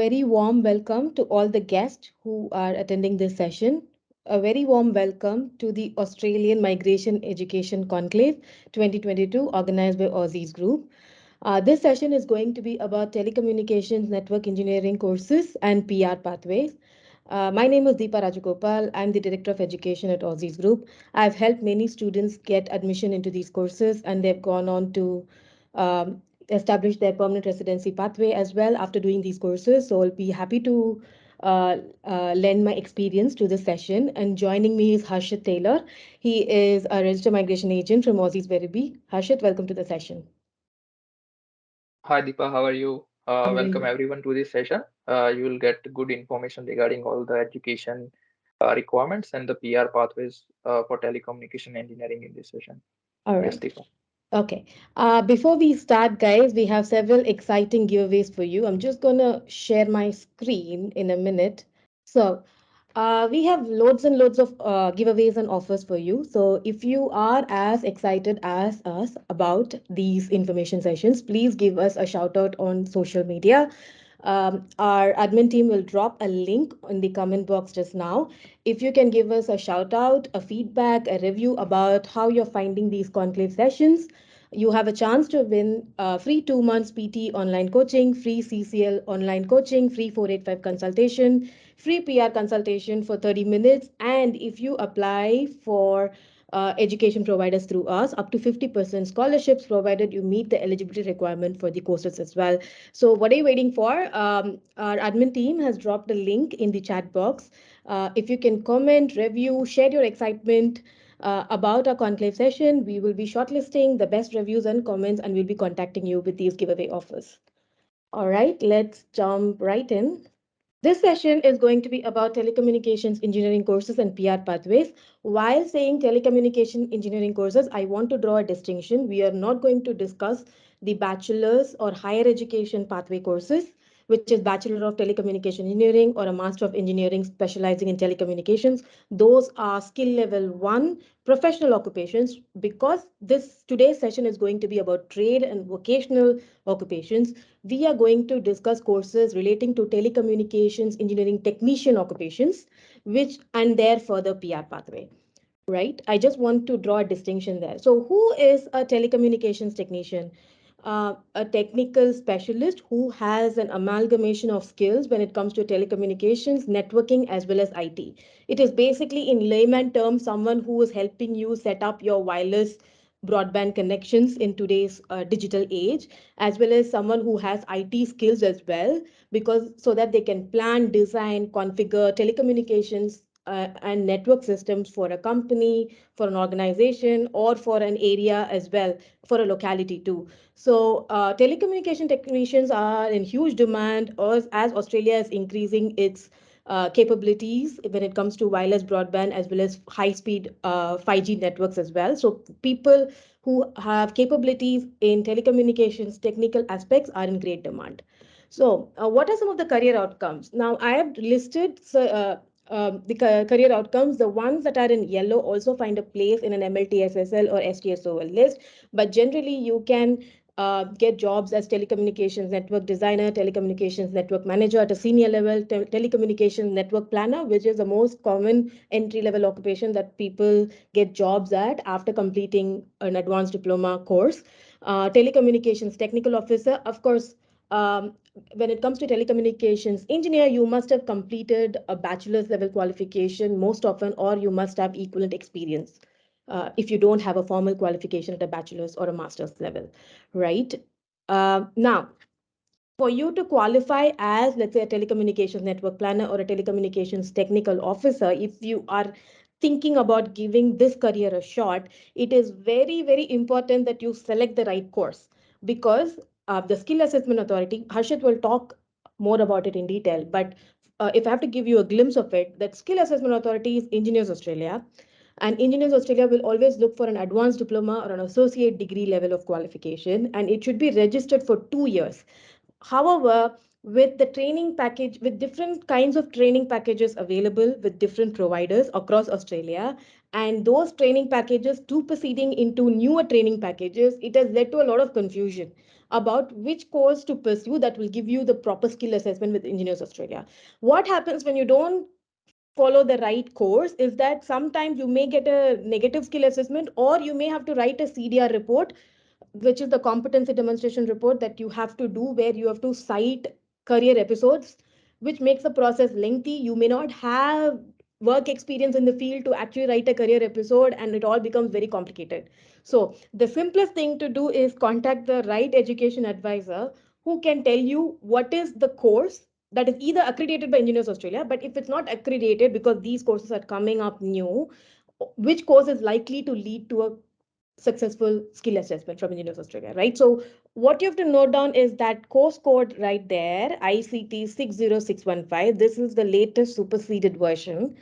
very warm welcome to all the guests who are attending this session. A very warm welcome to the Australian Migration Education Conclave 2022 organized by Aussizz Group. This session is going to be about telecommunications network engineering courses and PR pathways. My name is Deepa Rajagopal. I'm the Director of Education at Aussizz Group. I've helped many students get admission into these courses and they've gone on to establish their permanent residency pathway as well after doing these courses. So I'll be happy to lend my experience to this session. And joining me is Harshit Taylor. He is a registered migration agent from Aussizz Werribee. Harshit, welcome to the session. Hi Deepa, how are you? I'm doing Welcome good. everyone to this session. You will get good information regarding all the education requirements and the PR pathways for telecommunication engineering in this session. All Yes, right. Deepa. Okay. Before we start, guys, we have several exciting giveaways for you. I'm just gonna share my screen in a minute. So, we have loads and loads of giveaways and offers for you. So, if you are as excited as us about these information sessions, please give us a shout out on social media. Our admin team will drop a link in the comment box just now. If you can give us a shout out, a feedback, a review about how you're finding these conclave sessions, you have a chance to win free 2 months PT online coaching, free CCL online coaching, free 485 consultation, free PR consultation for 30 minutes. And if you apply for education providers through us, up to 50% scholarships provided you meet the eligibility requirement for the courses as well. So, what are you waiting for? Our admin team has dropped a link in the chat box. If you can comment, review, share your excitement about our conclave session, we will be shortlisting the best reviews and comments and we'll be contacting you with these giveaway offers. All right, let's jump right in. This session is going to be about telecommunications engineering courses and PR pathways. While saying telecommunication engineering courses, I want to draw a distinction. We are not going to discuss the bachelor's or higher education pathway courses, which is Bachelor of Telecommunication Engineering or a Master of Engineering specializing in telecommunications. Those are skill level 1 professional occupations. Because this today's session is going to be about trade and vocational occupations, we are going to discuss courses relating to telecommunications engineering technician occupations, which and their further PR pathway. Right? I just want to draw a distinction there. So, who is a telecommunications technician? A technical specialist who has an amalgamation of skills when it comes to telecommunications, networking, as well as IT. It is basically, in layman terms, someone who is helping you set up your wireless broadband connections in today's digital age, as well as someone who has IT skills as well, because so that they can plan, design, configure telecommunications and network systems for a company, for an organization, or for an area as well, for a locality too. So, telecommunication technicians are in huge demand as Australia is increasing its capabilities when it comes to wireless broadband as well as high speed 5G networks as well. So, people who have capabilities in telecommunications technical aspects are in great demand. So, what are some of the career outcomes? Now, I have listed the career outcomes. The ones that are in yellow also find a place in an MLTSSL or STSOL list, but generally, you can get jobs as telecommunications network designer, telecommunications network manager at a senior level, telecommunications network planner, which is the most common entry level occupation that people get jobs at after completing an advanced diploma course. Telecommunications technical officer, of course. When it comes to telecommunications engineer, you must have completed a bachelor's level qualification most often, or you must have equivalent experience if you don't have a formal qualification at a bachelor's or a master's level, right? Now, for you to qualify as, let's say, a telecommunications network planner or a telecommunications technical officer, if you are thinking about giving this career a shot, it is very, very important that you select the right course because the Skill Assessment Authority, Harshit will talk more about it in detail, but if I have to give you a glimpse of it, that Skill Assessment Authority is Engineers Australia, and Engineers Australia will always look for an advanced diploma or an associate degree level of qualification, and it should be registered for 2 years. However, with the training package, with different kinds of training packages available with different providers across Australia, and those training packages too proceeding into newer training packages, it has led to a lot of confusion. about which course to pursue that will give you the proper skill assessment with Engineers Australia. What happens when you don't follow the right course is that sometimes you may get a negative skill assessment, or you may have to write a CDR report, which is the competency demonstration report that you have to do, where you have to cite career episodes, which makes the process lengthy. You may not have work experience in the field to actually write a career episode, and it all becomes very complicated. So the simplest thing to do is contact the right education advisor who can tell you what is the course that is either accredited by Engineers Australia, but if it's not accredited, because these courses are coming up new, which course is likely to lead to a successful skill assessment from Engineers Australia, right? So what you have to note down is that course code right there, ICT 60615. This is the latest superseded version.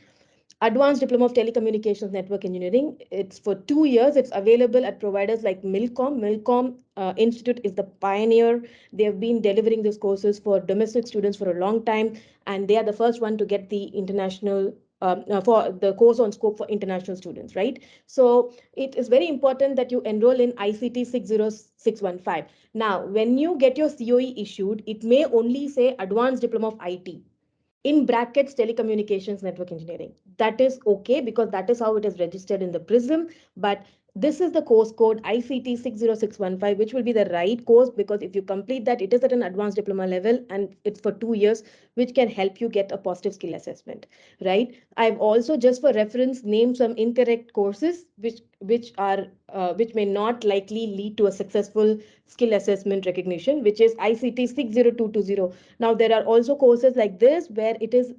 Advanced Diploma of Telecommunications Network Engineering. It's for 2 years. It's available at providers like Milcom. Milcom Institute is the pioneer. They have been delivering these courses for domestic students for a long time, and they are the first one to get the international for the course on scope for international students, right? So it is very important that you enroll in ICT 60615. Now, when you get your COE issued, it may only say Advanced Diploma of IT, in brackets telecommunications network engineering. That is okay, because that is how it is registered in the prism. But this is the course code ICT 60615, which will be the right course, because if you complete that, it is at an advanced diploma level and it's for 2 years, which can help you get a positive skill assessment, right? I've also, just for reference, named some incorrect courses which may not likely lead to a successful skill assessment recognition, which is ICT 60220. Now, there are also courses like this where it is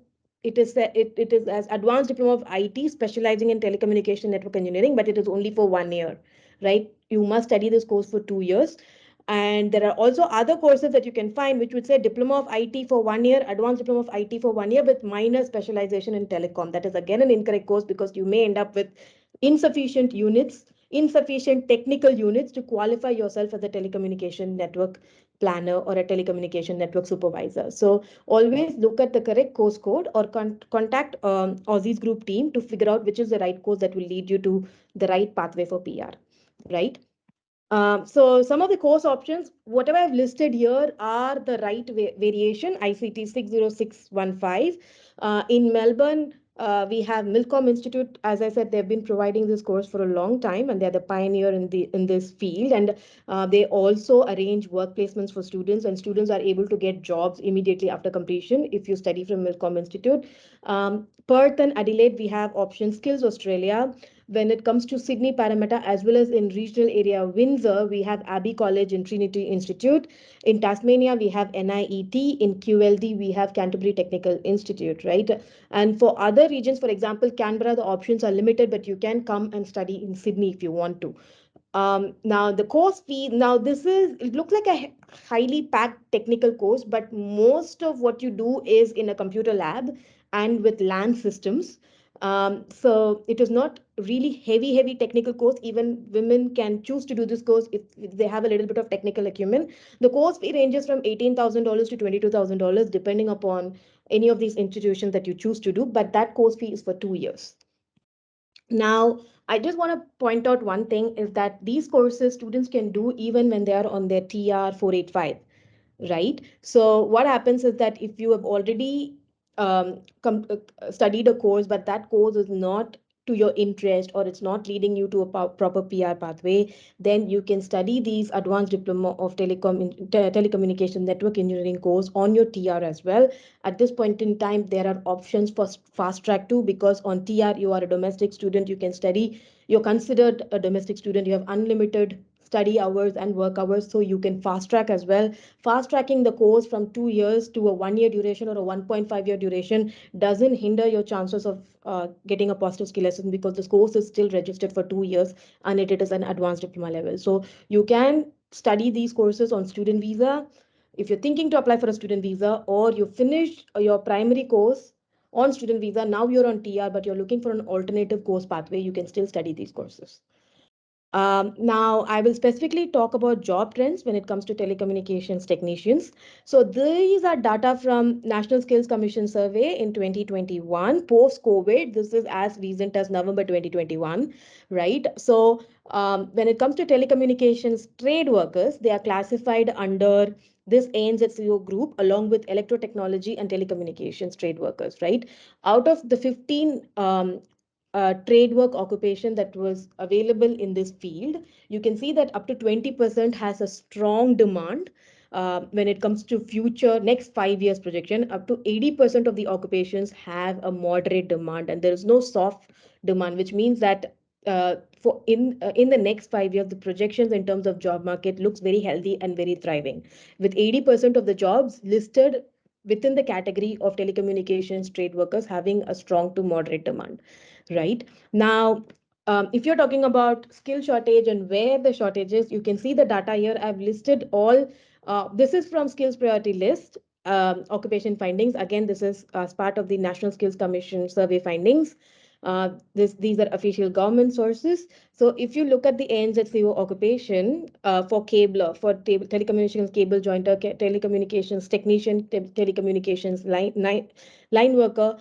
as advanced diploma of IT, specializing in telecommunication network engineering, but it is only for 1 year, right? You must study this course for 2 years. And there are also other courses that you can find which would say diploma of IT for 1 year, advanced diploma of IT for 1 year with minor specialization in telecom. That is again an incorrect course, because you may end up with insufficient technical units to qualify yourself as a telecommunication network planner or a telecommunication network supervisor. So always look at the correct course code, or contact Aussizz group team to figure out which is the right course that will lead you to the right pathway for PR, right? So some of the course options, whatever I've listed here, are the right variation, ICT 60615. In Melbourne, we have Milcom Institute. As I said, they've been providing this course for a long time, and they're the pioneer in this field. And they also arrange work placements for students, and students are able to get jobs immediately after completion if you study from Milcom Institute. Perth and Adelaide, we have option Skills Australia. When it comes to Sydney Parramatta, as well as in regional area Windsor, we have Abbey College and Trinity Institute. In Tasmania, we have NIET. In QLD, we have Canterbury Technical Institute, right? And for other regions, for example, Canberra, the options are limited, but you can come and study in Sydney if you want to. Now the course fee, now this is, it looks like a highly packed technical course, but most of what you do is in a computer lab and with LAN systems. So it is not really heavy technical course. Even women can choose to do this course if they have a little bit of technical acumen. The course fee ranges from $18,000 to $22,000, depending upon any of these institutions that you choose to do, but that course fee is for 2 years. Now, I just want to point out one thing is that these courses students can do even when they are on their TR 485, right? So what happens is that if you have already studied a course, but that course is not to your interest, or it's not leading you to a proper PR pathway, then you can study these advanced diploma of telecommunication network engineering course on your TR as well. At this point in time, there are options for fast track too, because on TR you are a domestic student, you can study, you're considered a domestic student, you have unlimited study hours and work hours, so you can fast track as well. Fast tracking the course from 2 years to a 1 year duration or a 1.5 year duration doesn't hinder your chances of getting a positive skill assessment, because this course is still registered for 2 years and it is an advanced diploma level. So you can study these courses on student visa. If you're thinking to apply for a student visa, or you finished your primary course on student visa, now you're on TR, but you're looking for an alternative course pathway, you can still study these courses. Now, I will specifically talk about job trends when it comes to telecommunications technicians. So, these are data from National Skills Commission survey in 2021, post COVID. This is as recent as November 2021, right? So, when it comes to telecommunications trade workers, they are classified under this ANZCO group along with electrotechnology and telecommunications trade workers, right? Out of the 15 trade work occupation that was available in this field, you can see that up to 20% has a strong demand. When it comes to future next 5 years projection, up to 80% of the occupations have a moderate demand, and there is no soft demand, which means that for in the next 5 years, the projections in terms of job market looks very healthy and very thriving, with 80% of the jobs listed within the category of telecommunications trade workers having a strong to moderate demand, right? Now, if you're talking about skill shortage and where the shortage is, you can see the data here. I've listed all. This is from Skills Priority List, occupation findings. Again, this is as part of the National Skills Commission survey findings. These are official government sources. So if you look at the ANZCO occupation for cabler, for telecommunications cable jointer, telecommunications technician, telecommunications line worker,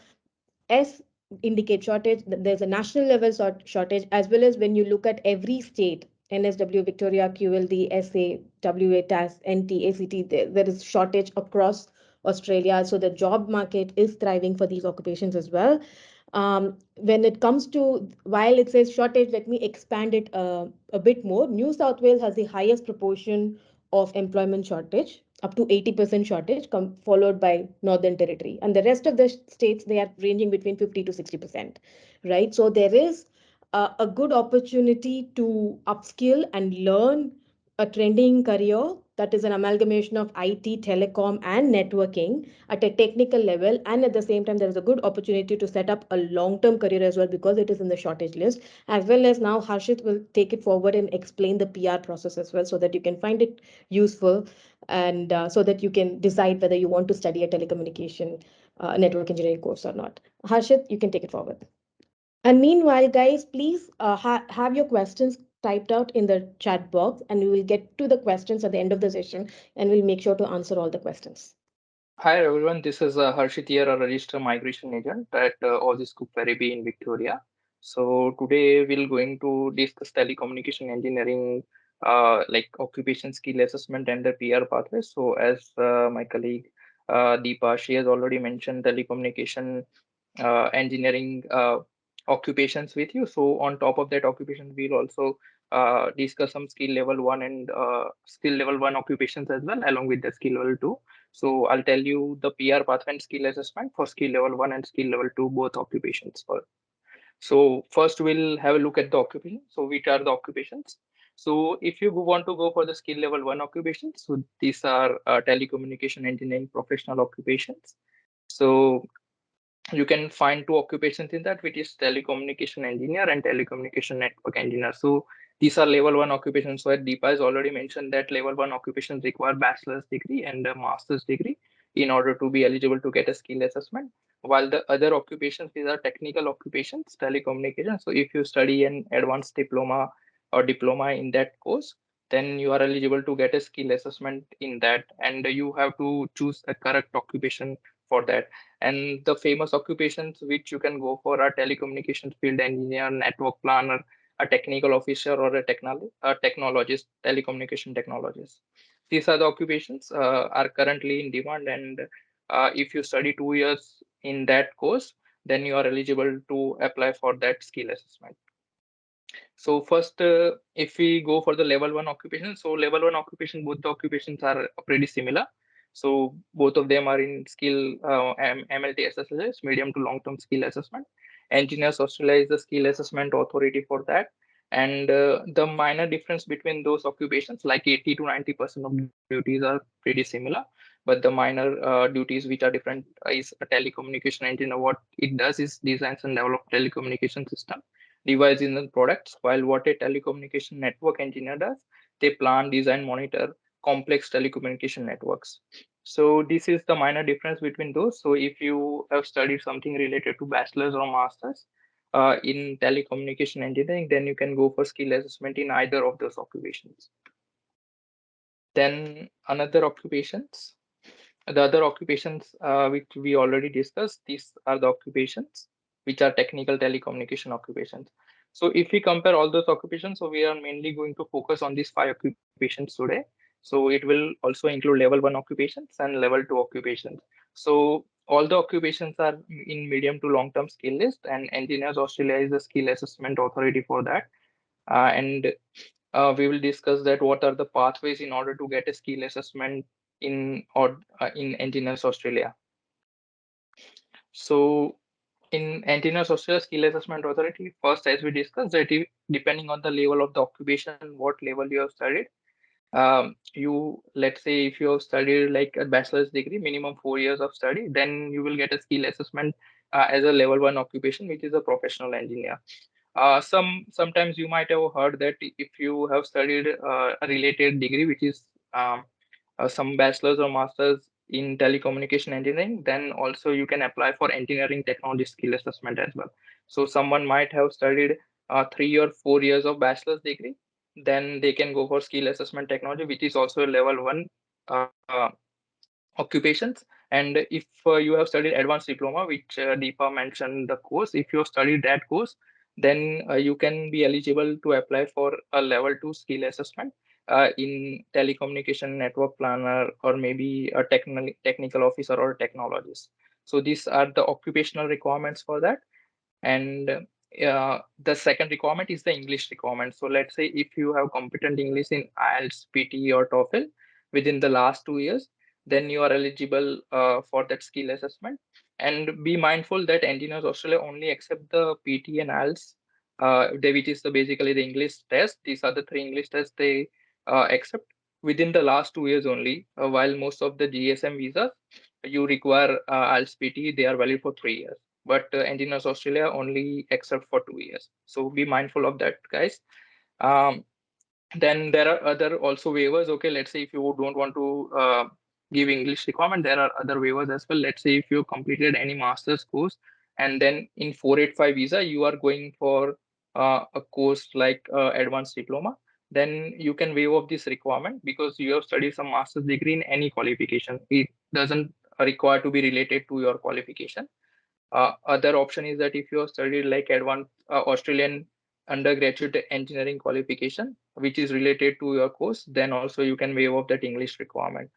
S indicate shortage. There's a national level shortage, as well as when you look at every state, NSW, Victoria, QLD, SA, WA, TAS, NT, ACT, there is shortage across Australia. So the job market is thriving for these occupations as well. When it comes to, while it says shortage, let me expand it a bit more. New South Wales has the highest proportion of employment shortage, up to 80% shortage, followed by Northern Territory. And the rest of the states, they are ranging between 50 to 60%, right? So there is a good opportunity to upskill and learn a trending career that is an amalgamation of IT, telecom, and networking at a technical level. And at the same time, there is a good opportunity to set up a long-term career as well because it is in the shortage list. As well as now, Harshit will take it forward and explain the PR process as well so that you can find it useful and so that you can decide whether you want to study a telecommunication network engineering course or not. Harshit, you can take it forward. And meanwhile, guys, please have your questions typed out in the chat box, and we will get to the questions at the end of the session, and we'll make sure to answer all the questions. Hi everyone, this is Harshit here, a registered migration agent at Aussizz Ferriby in Victoria. So today we're going to discuss telecommunication engineering, like occupation skill assessment and the PR pathway. So as my colleague Deepa, she has already mentioned telecommunication engineering occupations with you. So on top of that occupation, we'll also discuss some skill level 1 and skill level 1 occupations as well, along with the skill level 2. So I'll tell you the PR pathway and skill assessment for skill level 1 and skill level 2, both occupations. So first we'll have a look at the occupation. So which are the occupations? So if you want to go for the skill level 1 occupations, so these are telecommunication engineering professional occupations. So you can find two occupations in that, which is telecommunication engineer and telecommunication network engineer. So these are level 1 occupations. So Deepa has already mentioned that level 1 occupations require bachelor's degree and a master's degree in order to be eligible to get a skill assessment. While the other occupations, these are technical occupations, telecommunication. So if you study an advanced diploma or diploma in that course, then you are eligible to get a skill assessment in that, and you have to choose a correct occupation for that. And the famous occupations which you can go for are telecommunications field engineer, network planner, a technical officer, or a technologist, telecommunication technologist. These are the occupations are currently in demand, and if you study 2 years in that course, then you are eligible to apply for that skill assessment. So first, if we go for the level 1 occupation, so level 1 occupation, both the occupations are pretty similar. So both of them are in skill MLTSSL, medium to long term skill assessment. Engineers Australia is the skill assessment authority for that. And the minor difference between those occupations, like 80 to 90% of duties are pretty similar, but the minor duties which are different is a telecommunication engineer. What it does is designs and develop telecommunication system, devices and products, while what a telecommunication network engineer does, they plan, design, monitor complex telecommunication networks. So this is the minor difference between those. So if you have studied something related to bachelor's or master's, in telecommunication engineering, then you can go for skill assessment in either of those occupations. Then another occupations, the other occupations which we already discussed, these are the occupations which are technical telecommunication occupations. So if we compare all those occupations, so we are mainly going to focus on these 5 occupations today. So it will also include level 1 occupations and level 2 occupations. So all the occupations are in medium to long term skill list, and Engineers Australia is the skill assessment authority for that. And we will discuss that what are the pathways in order to get a skill assessment in Engineers Australia. So in Engineers Australia Skill Assessment Authority, first as we discussed, that depending on the level of the occupation, what level you have studied. You, let's say if you have studied like a bachelor's degree, minimum 4 years of study, then you will get a skill assessment as a level 1 occupation, which is a professional engineer. Sometimes you might have heard that if you have studied a related degree, which is some bachelor's or master's in telecommunication engineering, then also you can apply for engineering technology skill assessment as well. So someone might have studied 3 or 4 years of bachelor's degree, then they can go for skill assessment technology, which is also a level 1 uh, occupations. And if you have studied advanced diploma, which Deepa mentioned the course, if you have studied that course, then you can be eligible to apply for a level 2 skill assessment in telecommunication network planner, or maybe a technical officer or technologist. So these are the occupational requirements for that. And the second requirement is the English requirement. So let's say if you have competent English in IELTS, PT, or TOEFL within the last 2 years, then you are eligible for that skill assessment. And be mindful that Engineers Australia only accept the PT and IELTS, which is basically the English test. These are the 3 English tests they accept within the last 2 years only. While most of the GSM visas, you require IELTS PT, they are valid for 3 years, but Engineers Australia only accept for 2 years. So be mindful of that, guys. Um, then there are other also waivers. Okay, let's say if you don't want to give English requirement, there are other waivers as well. Let's say if you completed any master's course, and then in 485 visa you are going for a course like advanced diploma, then you can waive off this requirement because you have studied some master's degree in any qualification. It doesn't require to be related to your qualification. Other option is that if you have studied like advanced Australian undergraduate engineering qualification, which is related to your course, then also you can waive off that English requirement.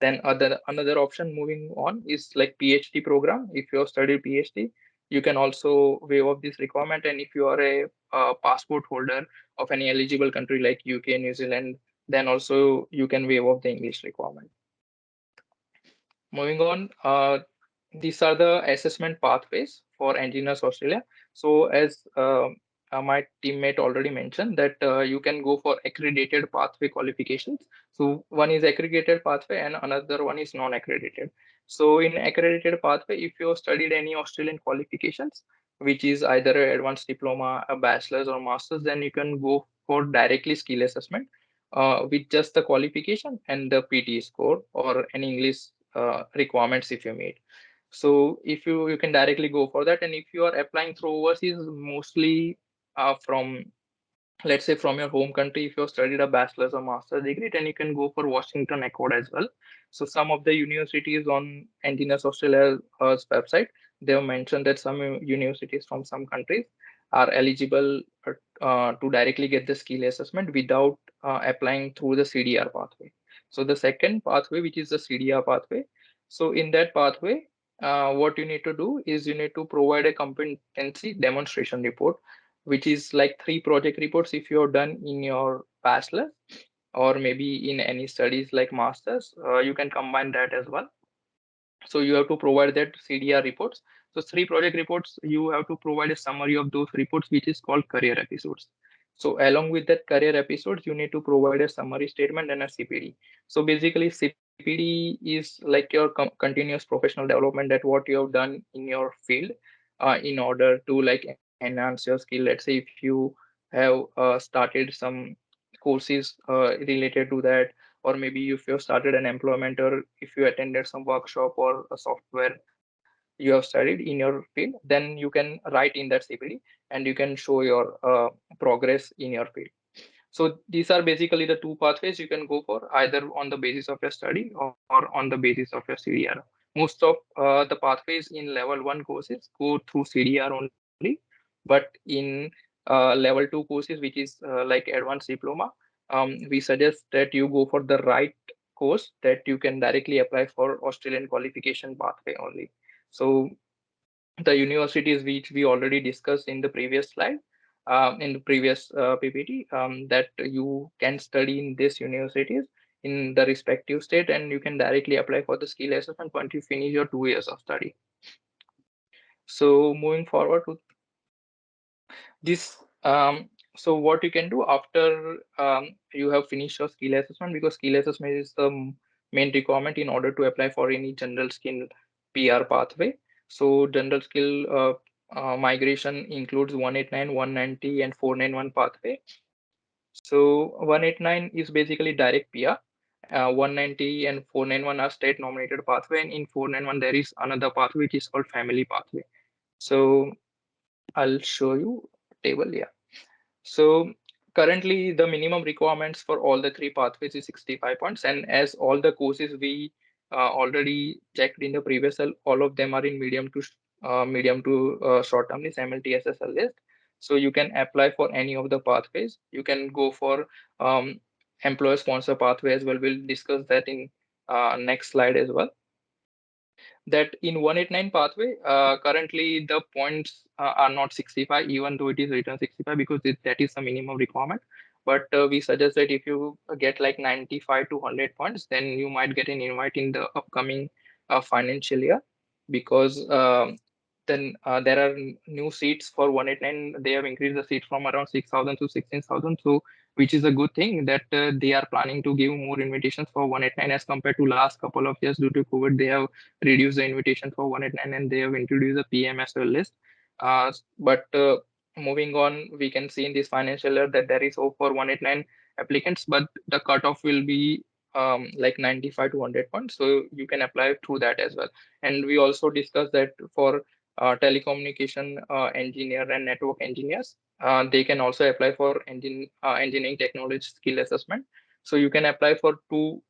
Then another option moving on is like PhD program. If you have studied PhD, you can also waive off this requirement. And if you are a passport holder of any eligible country like UK, New Zealand, then also you can waive off the English requirement. Moving on, these are the assessment pathways for Engineers Australia. So as my teammate already mentioned that you can go for accredited pathway qualifications. So one is accredited pathway and another one is non-accredited. So in accredited pathway, if you have studied any Australian qualifications, which is either an advanced diploma, a bachelor's or master's, then you can go for directly skill assessment with just the qualification and the PT score or any English requirements if you meet. So if you can directly go for that. And if you are applying through overseas, mostly from, let's say, from your home country, if you have studied a bachelor's or master's degree, then you can go for Washington Accord as well. So some of the universities on Engineers Australia's website, they have mentioned that some universities from some countries are eligible to directly get the skill assessment without applying through the Cdr pathway. So the second pathway, which is the Cdr pathway. So in that pathway, what you need to do is you need to provide a competency demonstration report, which is like 3 project reports if you're done in your bachelor, or maybe in any studies like masters, you can combine that as well. So you have to provide that CDR reports. So 3 project reports, you have to provide a summary of those reports, which is called career episodes. So along with that career episodes, you need to provide a summary statement and a CPD. So basically CPD is like your continuous professional development, that what you have done in your field in order to like enhance your skill. Let's say if you have started some courses related to that, or maybe if you started an employment, or if you attended some workshop or a software you have studied in your field, then you can write in that CPD and you can show your progress in your field. So these are basically the two pathways you can go for, either on the basis of your study or on the basis of your CDR. Most of the pathways in level 1 courses go through CDR only, but in level 2 courses, which is like advanced diploma, we suggest that you go for the right course that you can directly apply for Australian qualification pathway only. So the universities which we already discussed in the previous slide, in the previous PPT, that you can study in these universities in the respective state, and you can directly apply for the skill assessment once you finish your 2 years of study. So moving forward to this, so what you can do after you have finished your skill assessment, because skill assessment is the main requirement in order to apply for any general skill PR pathway. So general skill migration includes 189, 190, and 491 pathway. So 189 is basically direct PR. 190 and 491 are state nominated pathway, and in 491 there is another pathway which is called family pathway. So I'll show you table. Yeah. So currently the minimum requirements for all the three pathways is 65 points, and as all the courses we already checked in the previous, all of them are in medium to short term list, MLTSSL list. So you can apply for any of the pathways. You can go for um, employer sponsor pathway as well. We'll discuss that in next slide as well. That in 189 pathway, currently the points are not 65, even though it is written 65, because that is the minimum requirement. But we suggest that if you get like 95 to 100 points, then you might get an invite in the upcoming financial year, because then there are new seats for 189. They have increased the seats from around 6,000 to 16,000. So which is a good thing, that they are planning to give more invitations for 189 as compared to last couple of years. Due to COVID, they have reduce the invitation for 189 and they have introduced a PMSL list. But moving on, we can see in this financial year that there is hope for 189 applicants, but the cutoff will be like 95 to 100 points. So you can apply through that as well. And we also discussed that for telecommunication engineer and network engineers, they can also apply for engineering technology skill assessment. So you can apply for two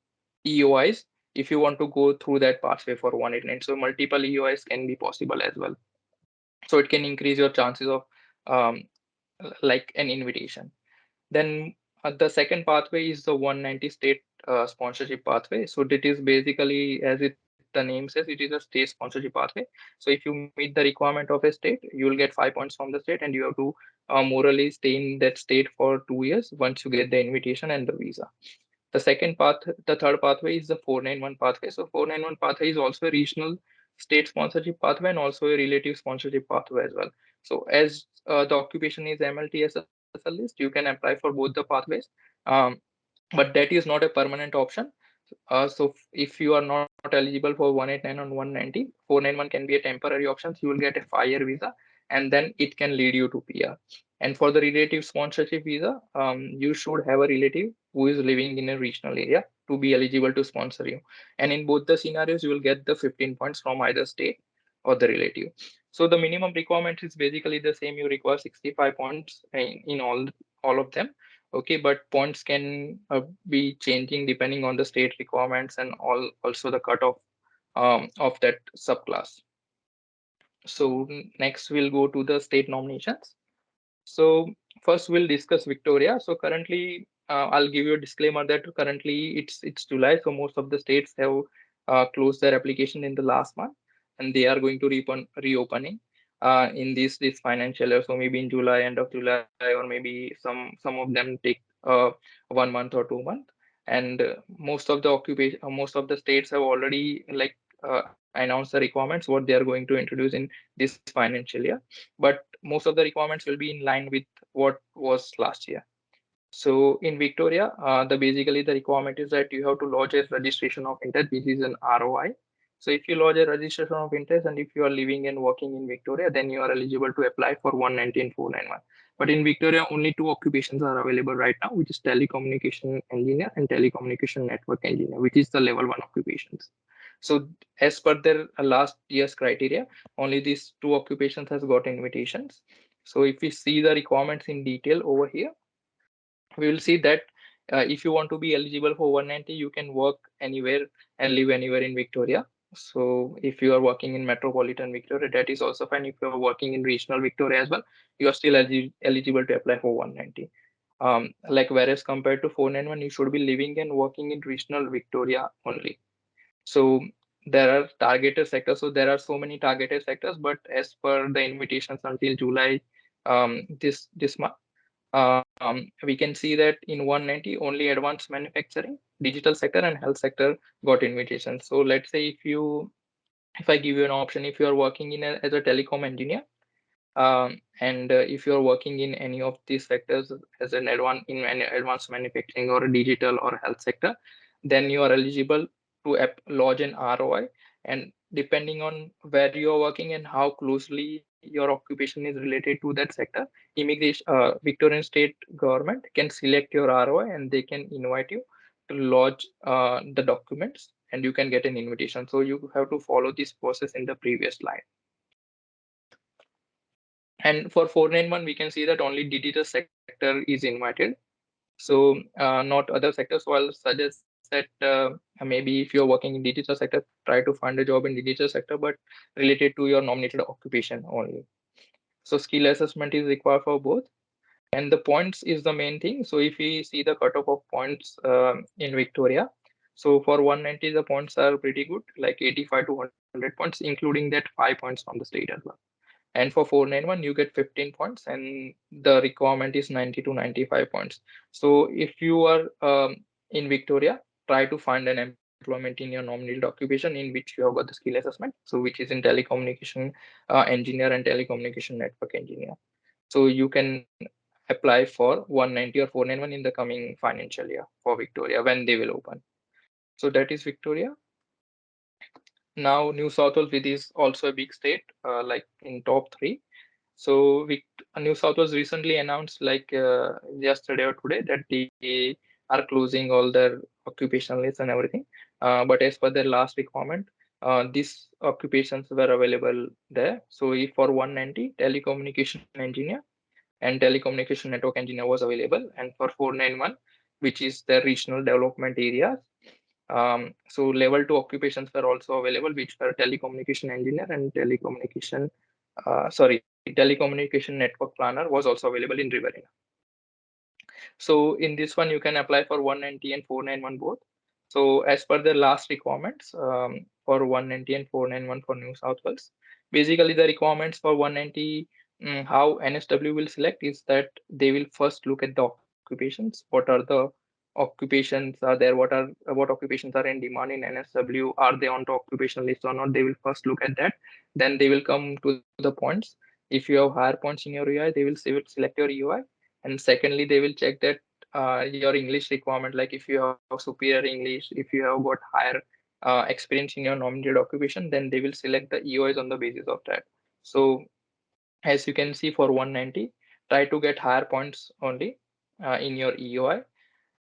EOIs if you want to go through that pathway for 189. So multiple EOIs can be possible as well. So it can increase your chances of um, like an invitation. Then the second pathway is the 190 state sponsorship pathway. So that is basically, as the name says, it is a state sponsorship pathway. So if you meet the requirement of a state, you will get 5 points from the state, and you have to morally stay in that state for 2 years once you get the invitation and the visa. The third pathway is the 491 pathway. So 491 pathway is also a regional state sponsorship pathway and also a relative sponsorship pathway as well. So as the occupation is MLTSSL list, you can apply for both the pathways. Um, but that is not a permanent option. So if you are not eligible for 189 and 190, 491 can be a temporary option. So you will get a 5-year visa, and then it can lead you to PR. And for the relative sponsorship visa, you should have a relative who is living in a regional area to be eligible to sponsor you. And in both the scenarios, you will get the 15 points from either state or the relative. So the minimum requirement is basically the same. You require 65 points in all of them. Okay, but points can be changing depending on the state requirements and also the cutoff of that subclass. So next we'll go to the state nominations. So first we'll discuss Victoria. So currently, I'll give you a disclaimer that currently it's July, so most of the states have closed their application in the last month, and they are going to reopening in this financial year. So maybe in July, end of July, or maybe some of them take 1 month or 2 months. And most of the states have already like announced the requirements what they are going to introduce in this financial year, but most of the requirements will be in line with what was last year. So in Victoria, basically the requirement is that you have to lodge a registration of interest, which is an ROI. So if you lodge a registration of interest and if you are living and working in Victoria, then you are eligible to apply for 190 and 491. But in Victoria, only two occupations are available right now, which is telecommunication engineer and telecommunication network engineer, which is the level 1 occupations. So as per their last year's criteria, only these two occupations has got invitations. So if we see the requirements in detail over here, we will see that if you want to be eligible for 190, you can work anywhere and live anywhere in Victoria. So if you are working in metropolitan Victoria, that is also fine. If you are working in regional Victoria as well, you are still eligible to apply for 190. Like whereas compared to 491, you should be living and working in regional Victoria only. So there are targeted sectors. So there are so many targeted sectors, but as per the invitations until July this month, we can see that in 190 only advanced manufacturing, digital sector, and health sector got invitations. So let's say if I give you an option, if you are working as a telecom engineer, and if you are working in any of these sectors as in an advanced manufacturing or digital or health sector, then you are eligible to lodge an ROI. And depending on where you are working and how closely your occupation is related to that sector, Victorian state government can select your ROI and they can invite you to lodge the documents and you can get an invitation. So you have to follow this process in the previous slide. And for 491, we can see that only digital sector is invited. So not other sectors. So I'll suggest that maybe if you're working in digital sector, try to find a job in digital sector, but related to your nominated occupation only. So skill assessment is required for both. And the points is the main thing. So if we see the cutoff of points in Victoria, so for 190, the points are pretty good, like 85 to 100 points, including that 5 points from the state as well. And for 491 you get 15 points and the requirement is 90 to 95 points. So if you are in Victoria, try to find an employment in your nominated occupation in which you have got the skill assessment, so which is in telecommunication engineer and telecommunication network engineer. So you can apply for 190 or 491 in the coming financial year for Victoria when they will open. So that is Victoria. Now New South Wales, which is also a big state, like in top three. So New South Wales recently announced, like yesterday or today, that they are closing all their occupation lists and everything. But as per their last requirement, these occupations were available there. So if for 190, telecommunication engineer and telecommunication network engineer was available, and for 491, which is the regional development areas, so level 2 occupations were also available, which were telecommunication engineer and telecommunication network planner was also available in Riverina. So in this one, you can apply for 190 and 491 both. So as per the last requirements for 190 and 491 for New South Wales, basically the requirements for 190, how NSW will select is that they will first look at the occupations. What are the occupations are there? What occupations are in demand in NSW? Are they on the occupational list or not? They will first look at that. Then they will come to the points. If you have higher points in your UI, they will select your UI. And secondly, they will check that your English requirement, like if you have superior English, if you have got higher experience in your nominated occupation, then they will select the EOIs on the basis of that. So as you can see for 190, try to get higher points only in your EOI.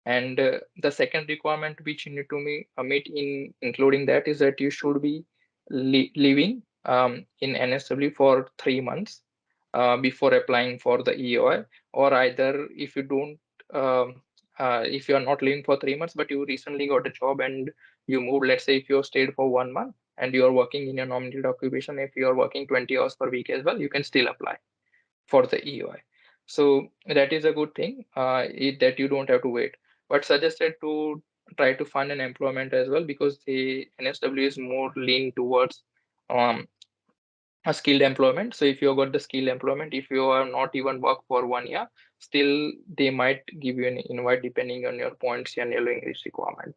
And the second requirement which you need to meet in including that is that you should be living in NSW for 3 months before applying for the EOI, or either if you don't, if you are not living for 3 months, but you recently got a job and you moved, let's say if you stayed for 1 month and you are working in your nominated occupation, if you are working 20 hours per week as well, you can still apply for the EOI. So that is a good thing that you don't have to wait. But suggested to try to find an employment as well, because the NSW is more lean towards um, a skilled employment. So if you got the skilled employment, if you are not even work for 1 year, still they might give you an invite depending on your points and your English requirement.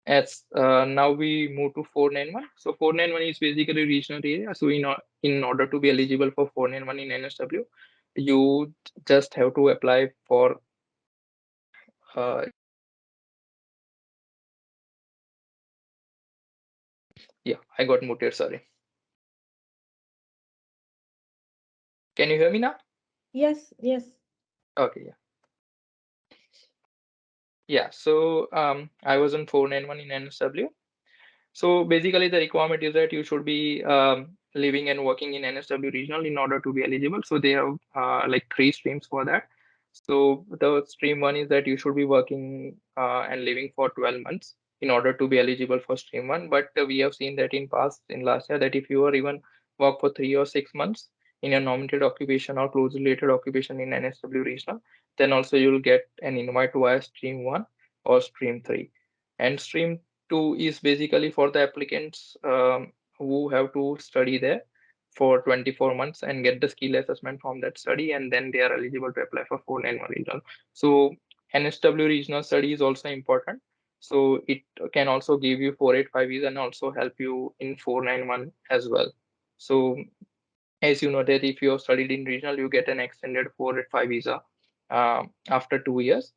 As now we move to 491. So 491 is basically regional area. So in order to be eligible for 491 in NSW, you just have to apply for yeah, I got muted, sorry. Can you hear me now? Yes, yes. Okay, yeah. Yeah, so I was on 491 in NSW. So basically, the requirement is that you should be living and working in NSW regional in order to be eligible. So they have like three streams for that. So the stream one is that you should be working and living for 12 months in order to be eligible for stream one. But we have seen that in last year, that if you are even work for 3 or 6 months in a nominated occupation or closely related occupation in NSW regional, then also you'll get an invite via stream one or stream three. And stream two is basically for the applicants who have to study there for 24 months and get the skill assessment from that study, and then they are eligible to apply for 491 regional. So NSW regional study is also important. So it can also give you 485 visa and also help you in 491 as well. So as you know that if you have studied in regional, you get an extended 485 visa after 2 years.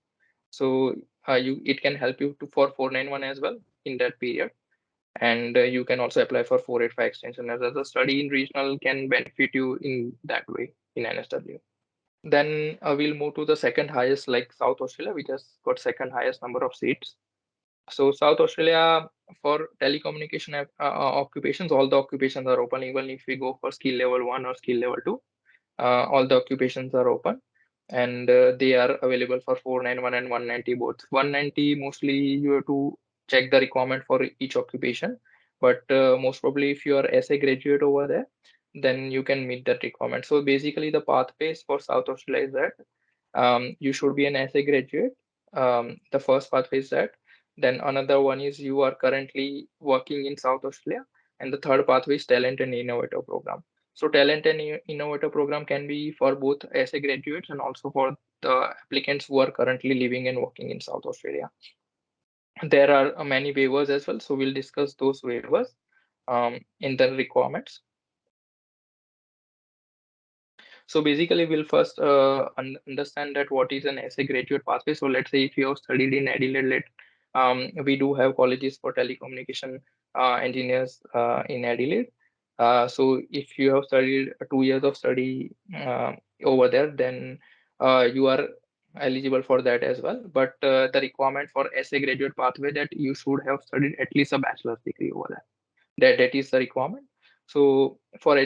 So you it can help you to for 491 as well in that period, and you can also apply for 485 extension as a study in regional can benefit you in that way in NSW. Then we'll move to the second highest, like South Australia, which has got second highest number of seats. So South Australia, for telecommunication occupations, all the occupations are open. Even if we go for skill level 1 or skill level 2, all the occupations are open, and they are available for 491 and 190 both. 190 mostly you have to check the requirement for each occupation, but most probably if you are SA graduate over there, then you can meet that requirement. So basically the pathways for South Australia is that you should be an SA graduate. The first pathway is that. Then another one is you are currently working in South Australia, and the third pathway is talent and innovator program. So talent and innovator program can be for both SA graduates and also for the applicants who are currently living and working in South Australia. There are many waivers as well, so we'll discuss those waivers in the requirements. So basically, we'll first understand that what is an SA graduate pathway. So let's say if you have studied in Adelaide, we do have colleges for telecommunication engineers in Adelaide. So if you have studied 2 years of study over there, then you are eligible for that as well. But the requirement for SA graduate pathway that you should have studied at least a bachelor's degree over there. That is the requirement. So for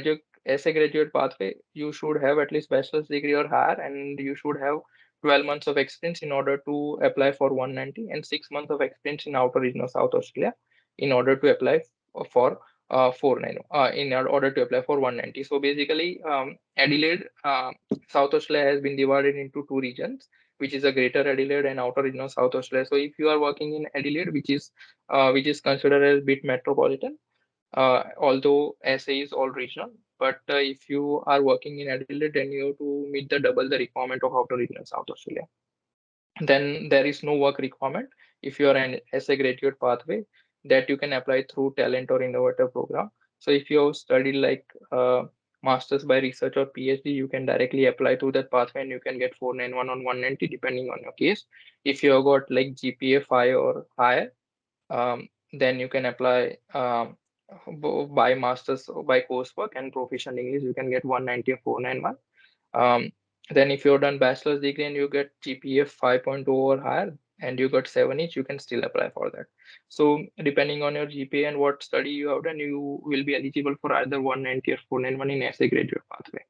SA graduate pathway, you should have at least bachelor's degree or higher, and you should have 12 months of experience in order to apply for 190 and 6 months of experience in outer region of South Australia in order to apply for 490 in order to apply for 190. So basically, Adelaide, South Australia has been divided into two regions, which is a Greater Adelaide and Outer Region of South Australia. So if you are working in Adelaide, which is considered as bit metropolitan, although SA is all regional. But if you are working in Adelaide, then you have to meet the double the requirement of outer region South Australia. Then there is no work requirement if you are an SA graduate pathway that you can apply through talent or innovator program. So if you have studied like masters by research or PhD, you can directly apply through that pathway and you can get 491 on 190 depending on your case. If you have got like GPA 5 or higher, then you can apply by masters by coursework and proficient English. You can get 190 or 491. Then if you've done bachelor's degree and you get GPA 5.0 or higher and you got 7 each, you can still apply for that. So depending on your GPA and what study you have done, you will be eligible for either 190 or 491 in SA graduate pathway.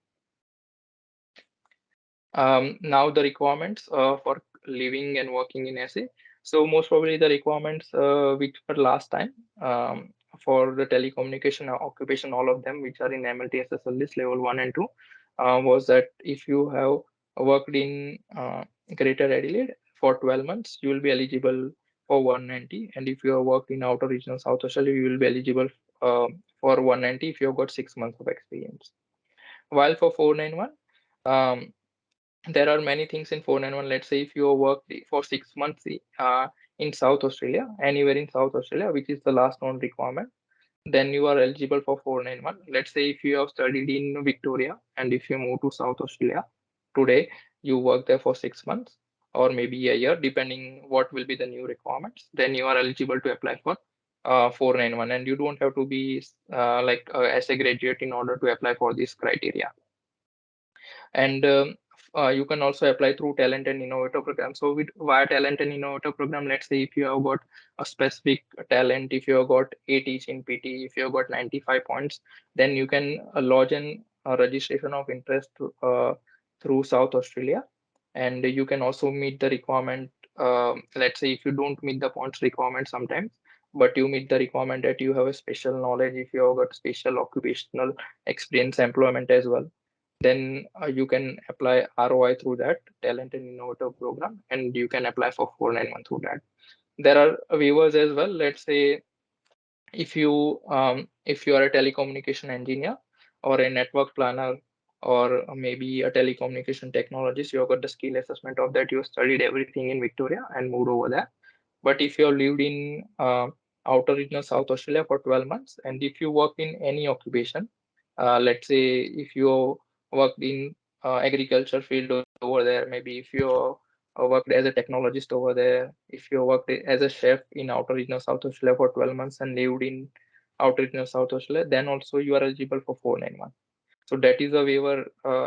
Now the requirements for living and working in SA. So most probably the requirements which were last time for the telecommunication occupation, all of them which are in MLTSSL list level 1 and 2, was that if you have worked in Greater Adelaide for 12 months, you will be eligible for 190. And if you have worked in outer regional South Australia, you will be eligible for 190 if you have got 6 months of experience. While for 491, there are many things in 491. Let's say if you work for 6 months in South Australia, anywhere in South Australia, which is the last known requirement, then you are eligible for 491. Let's say if you have studied in Victoria and if you move to South Australia today, you work there for 6 months or maybe a year, depending what will be the new requirements, then you are eligible to apply for 491, and you don't have to be as a graduate in order to apply for this criteria. And you can also apply through talent and innovator program. So with via talent and innovator program, let's say if you have got a specific talent, if you have got 8 each in PT, if you have got 95 points, then you can lodge an registration of interest through South Australia, and you can also meet the requirement. Let's say if you don't meet the points requirement sometimes, but you meet the requirement that you have a special knowledge, if you have got special occupational experience employment as well, then you can apply ROI through that talent and innovator program, and you can apply for 491 through that. There are waivers as well. Let's say if you are a telecommunication engineer or a network planner or maybe a telecommunication technologist, you have got the skill assessment of that. You studied everything in Victoria and moved over there. But if you have lived in outer region of South Australia for 12 months, and if you work in any occupation, let's say if you worked in agriculture field over there, maybe if you worked as a technologist over there, if you worked as a chef in outer region of South Australia for 12 months and lived in outer region of South Australia, then also you are eligible for 491. So that is a waiver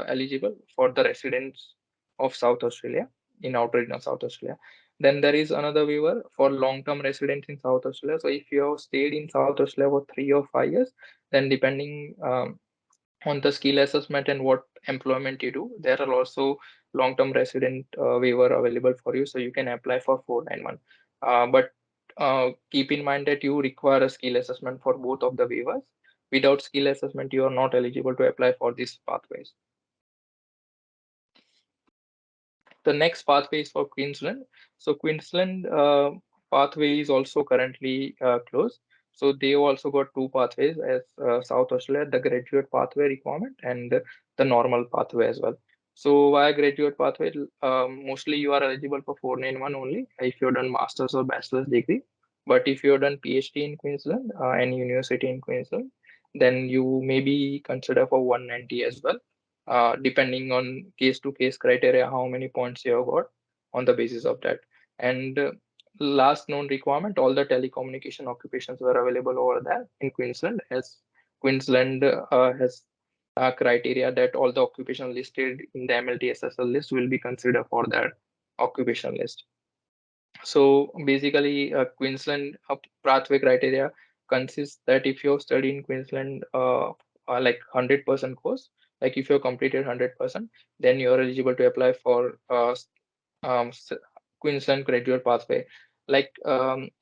eligible for the residents of South Australia in outer region of South Australia. Then there is another waiver for long-term residents in South Australia. So if you have stayed in South Australia for 3 or 5 years, then depending on the skill assessment and what employment you do, there are also long-term resident waiver available for you. So you can apply for 491. But keep in mind that you require a skill assessment for both of the waivers. Without skill assessment, you are not eligible to apply for these pathways. The next pathway is for Queensland. So Queensland pathway is also currently closed. So they also got two pathways as South Australia, the graduate pathway requirement and the normal pathway as well. So via graduate pathway, mostly you are eligible for 491 only if you've done master's or bachelor's degree. But if you've done PhD in Queensland, any university in Queensland, then you may be considered for 190 as well, depending on case to case criteria, how many points you have got on the basis of that. And last known requirement, all the telecommunication occupations were available over there in Queensland, as Queensland has a criteria that all the occupation listed in the MLTSSL list will be considered for that occupation list. So basically, Queensland pathway criteria consists that if you study in Queensland, like 100% course, like if you completed 100%, then you are eligible to apply for um, s- Queensland graduate pathway. Like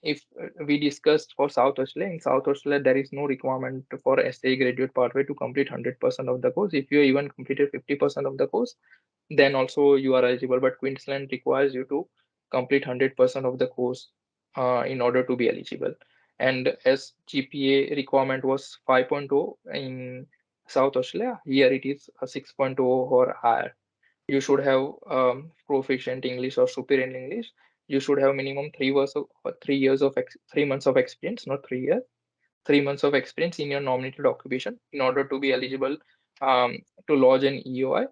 if we discussed for South Australia, in South Australia there is no requirement for SA graduate pathway to complete 100% of the course. If you even completed 50% of the course, then also you are eligible. But Queensland requires you to complete 100% of the course in order to be eligible. And as GPA requirement was 5.0 in South Australia, here it is a 6.0 or higher. You should have proficient English or superior in English. You should have minimum 3 years of 3 years of 3 months of experience, not 3 years, 3 months of experience in your nominated occupation in order to be eligible to lodge an EOI.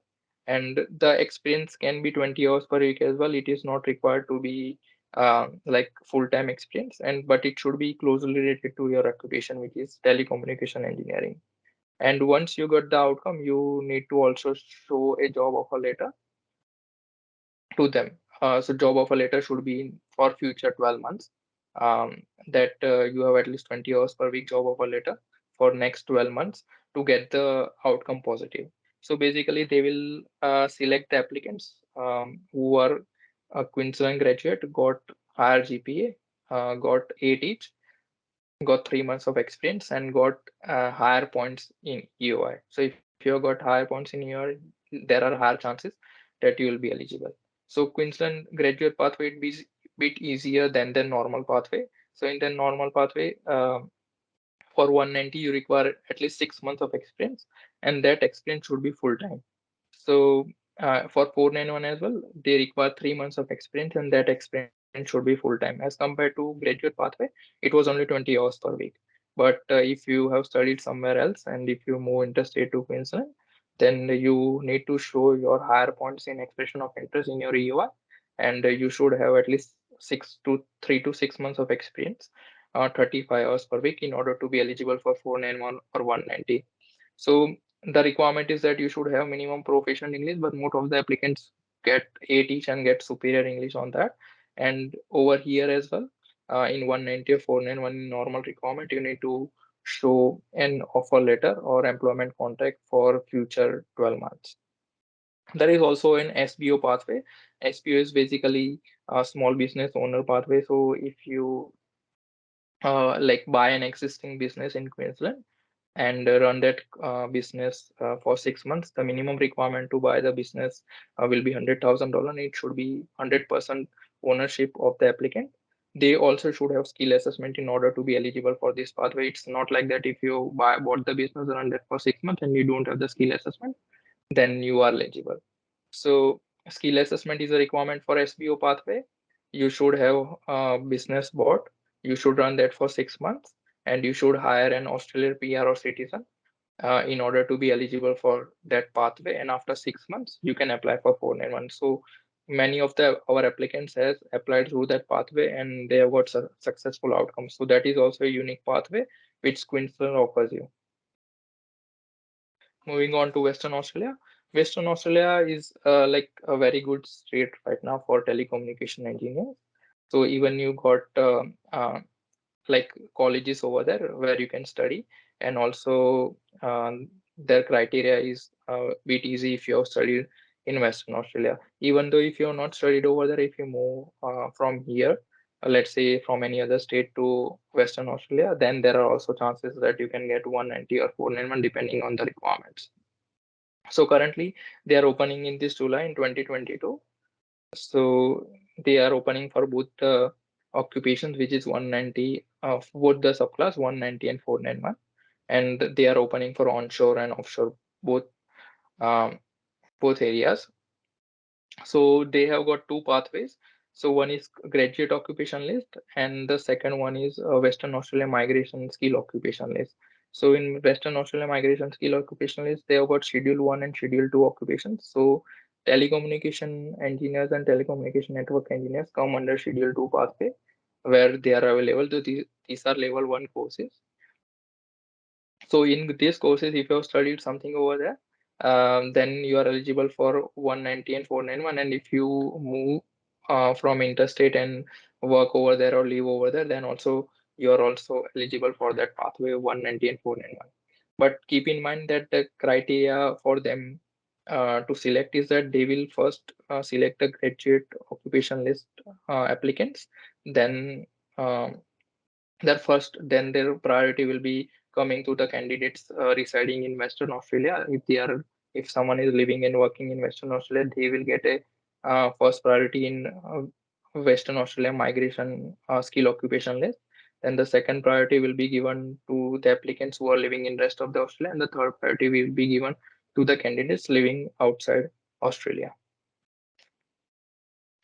And the experience can be 20 hours per week as well. It is not required to be like full-time experience, and but it should be closely related to your occupation, which is telecommunication engineering. And once you get the outcome, you need to also show a job offer letter to them. So job offer letter should be for future 12 months. That you have at least 20 hours per week job offer letter for next 12 months to get the outcome positive. So basically, they will select the applicants who are a Queensland graduate, got higher GPA, got 8 each, got 3 months of experience, and got higher points in EOI. So if you got higher points in EOI, there are higher chances that you will be eligible. So Queensland graduate pathway would be bit easier than the normal pathway. So in the normal pathway, for 190 you require at least 6 months of experience, and that experience should be full time. So for 491 as well, they require 3 months of experience, and that experience should be full time. As compared to graduate pathway, it was only 20 hours per week. But if you have studied somewhere else and if you move interstate to Queensland, then you need to show your higher points in expression of interest in your EOI, and you should have at least 3 to 6 months of experience, 35 hours per week in order to be eligible for 491 or 190. So the requirement is that you should have minimum proficient English, but most of the applicants get 8 each and get superior English on that. And over here as well, in 190 or 491 normal requirement, you need to show an offer letter or employment contract for future 12 months. There is also an SBO pathway. SBO is basically a small business owner pathway. So if you like buy an existing business in Queensland and run that business for 6 months, the minimum requirement to buy the business will be $100,000. It should be 100% ownership of the applicant. They also should have skill assessment in order to be eligible for this pathway. It's not like that if you bought the business and run that for 6 months and you don't have the skill assessment, then you are eligible. So skill assessment is a requirement for SBO pathway. You should have a business board. You should run that for 6 months, and you should hire an Australian PR or citizen in order to be eligible for that pathway. And after 6 months, you can apply for 491. So many of the our applicants has applied through that pathway, and they have got successful outcomes. So that is also a unique pathway which Queensland offers you. Moving on to Western Australia. Western Australia is like a very good state right now for telecommunication engineers. So even you got like colleges over there where you can study, and also their criteria is a bit easy if you have studied in Western Australia. Even though if you have not studied over there, if you move from here, let's say from any other state to Western Australia, then there are also chances that you can get 190 or 491 depending on the requirements. So currently they are opening in this July in 2022. So they are opening for both the occupations, which is 190 of both the subclass 190 and 491, and they are opening for onshore and offshore both um, both areas. So they have got two pathways. So one is graduate occupation list, and the second one is Western Australia migration skill occupation list. So in Western Australia migration skill occupation list, they have got Schedule 1 and Schedule 2 occupations. So telecommunication engineers and telecommunication network engineers come under Schedule 2 pathway, where they are available. So these are level 1 courses. So in these courses, if you have studied something over there, then you are eligible for 190 and 491. And if you move from interstate and work over there or live over there, then also you are also eligible for that pathway 190 and 491. But keep in mind that the criteria for them to select is that they will first select the graduate occupation list applicants, then um, then their priority will be coming to the candidates residing in Western Australia. If someone is living and working in Western Australia, they will get a first priority in Western Australia migration skill occupation list. Then the second priority will be given to the applicants who are living in rest of the Australia, and the third priority will be given to the candidates living outside Australia.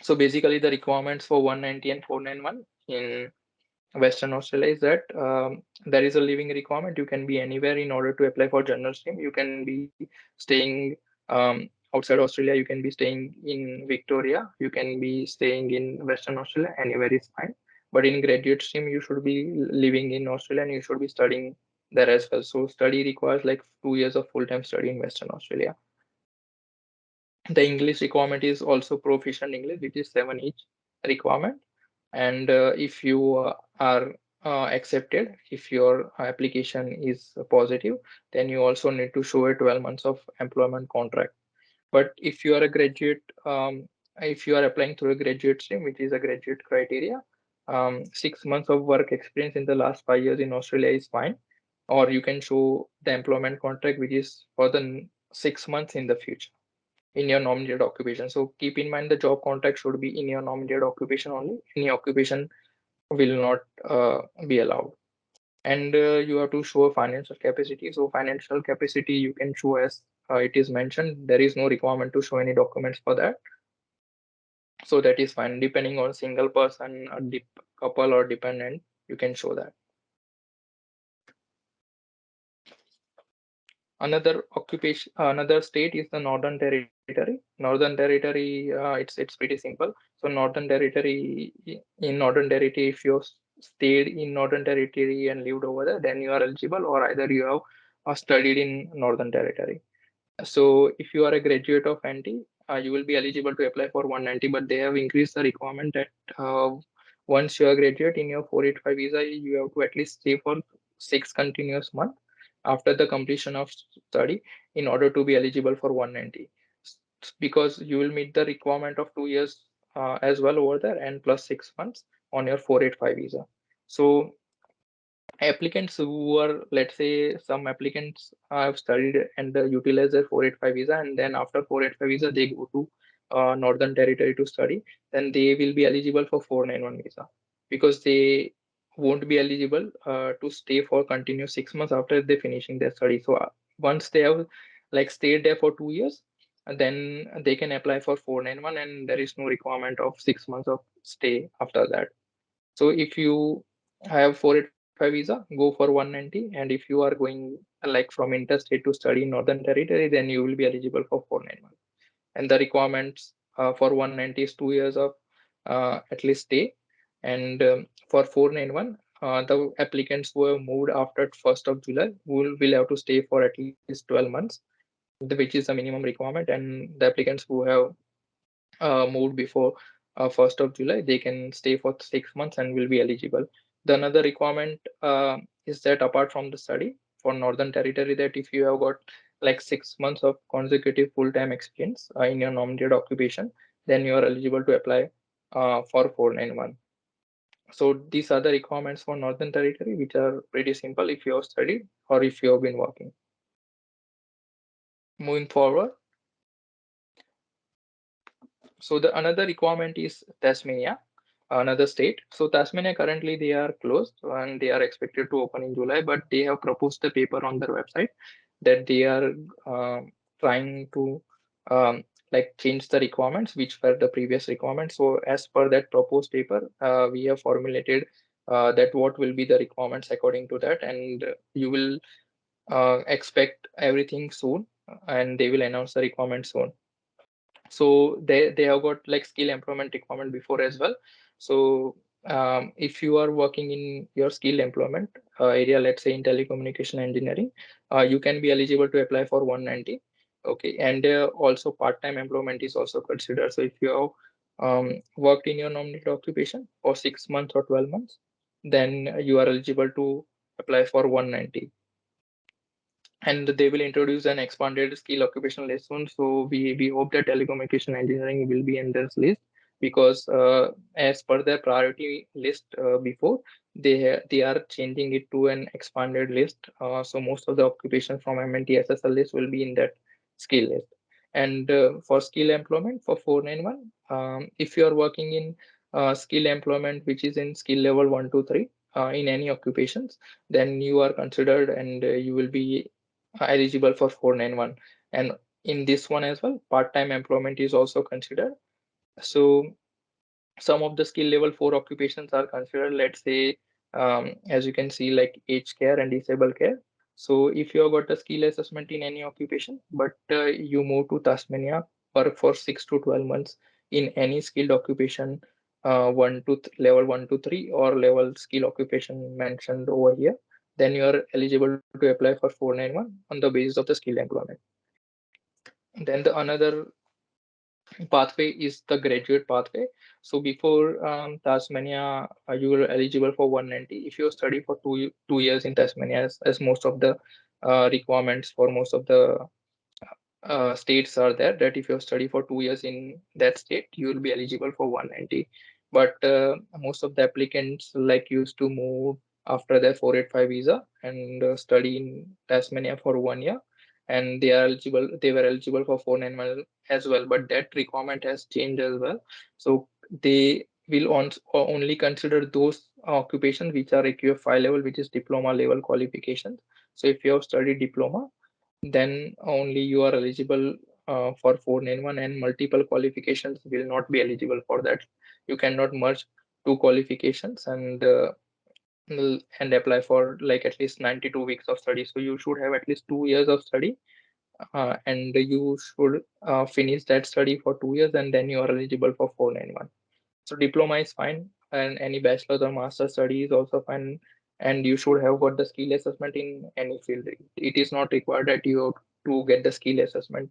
So basically, the requirements for 190 and 491 in Western Australia is that there is a living requirement. You can be anywhere in order to apply for general stream. You can be staying outside Australia. You can be staying in Victoria. You can be staying in Western Australia. Anywhere is fine. But in graduate stream, you should be living in Australia and you should be studying there as well. So study requires like 2 years of full-time study in Western Australia. The English requirement is also proficient English, which is 7 each requirement. And if you are accepted, if your application is positive, then you also need to show a 12 months of employment contract. But if you are a graduate, if you are applying through a graduate stream, which is a graduate criteria, 6 months of work experience in the last 5 years in Australia is fine. Or you can show the employment contract, which is for the 6 months in the future in your nominated occupation. So keep in mind the job contract should be in your nominated occupation only. Any occupation will not be allowed. And you have to show a financial capacity. So financial capacity you can show as it is mentioned. There is no requirement to show any documents for that. So that is fine. Depending on single person, a couple or dependent, you can show that. Another state is the Northern Territory. Northern Territory, it's pretty simple. So in Northern Territory, if you stayed in Northern Territory and lived over there, then you are eligible, or either you have studied in Northern Territory. So if you are a graduate of NT, you will be eligible to apply for 190, but they have increased the requirement that once you are graduate in your 485 visa, you have to at least stay for 6 continuous months after the completion of study in order to be eligible for 190, because you will meet the requirement of 2 years as well over there and plus 6 months on your 485 visa. So applicants who are, let's say, some applicants have studied and utilized their 485 visa, and then after 485 visa they go to Northern Territory to study, then they will be eligible for 491 visa, because they won't be eligible to stay for continuous 6 months after they finishing their study. So once they have like stayed there for 2 years, then they can apply for 491, and there is no requirement of 6 months of stay after that. So if you have 485 visa, go for 190. And if you are going like from interstate to study in Northern Territory, then you will be eligible for 491. And the requirements for 190 is 2 years of at least stay. And for 491, the applicants who have moved after 1st of July will have to stay for at least 12 months, which is the minimum requirement. And the applicants who have moved before 1st of July, they can stay for 6 months and will be eligible. The another requirement is that apart from the study for Northern Territory, that if you have got like 6 months of consecutive full-time experience in your nominated occupation, then you are eligible to apply for 491. So these are the requirements for Northern Territory, which are pretty simple if you have studied or if you have been working. Moving forward, so the another requirement is Tasmania, another state. So Tasmania currently they are closed and they are expected to open in July, but they have proposed the paper on their website that they are trying to um, like change the requirements which were the previous requirements. So as per that proposed paper, we have formulated that what will be the requirements according to that, and you will expect everything soon, and they will announce the requirements soon. So they have got like skill employment requirement before as well. So if you are working in your skill employment area, let's say in telecommunication engineering, you can be eligible to apply for 190. Okay, and also part-time employment is also considered. So if you have worked in your nominated occupation for 6 months or 12 months, then you are eligible to apply for 190. And they will introduce an expanded skill occupational list soon. So we hope that telecommunication engineering will be in this list, because as per their priority list before, they are changing it to an expanded list. So most of the occupations from MLTSSL list will be in that skill list. And for skill employment for 491, if you are working in skill employment which is in skill level 1 to 3 in any occupations, then you are considered, and you will be eligible for 491. And in this one as well, part-time employment is also considered. So some of the skill level 4 occupations are considered, let's say, as you can see, like aged care and disabled care. So if you have got a skill assessment in any occupation, but you move to Tasmania, work for 6 to 12 months in any skilled occupation, level 1 to 3 or level skill occupation mentioned over here, then you are eligible to apply for 491 on the basis of the skill employment. Then the another pathway is the graduate pathway. So before Tasmania, you were eligible for 190 if you study for 2 years in Tasmania, as most of the requirements for most of the states are there, that if you study for 2 years in that state, you will be eligible for 190. But most of the applicants like used to move after their 485 visa and study in Tasmania for 1 year, and they were eligible for 491 as well, but that requirement has changed as well. So they will only consider those occupations which are AQF 5 level, which is diploma level qualifications. So if you have studied diploma, then only you are eligible for 491, and multiple qualifications will not be eligible for that. You cannot merge two qualifications and apply for like at least 92 weeks of study. So you should have at least 2 years of study, and you should finish that study for 2 years, and then you are eligible for 491. So diploma is fine, and any bachelor's or master's study is also fine, and you should have got the skill assessment in any field. It is not required that you have to get the skill assessment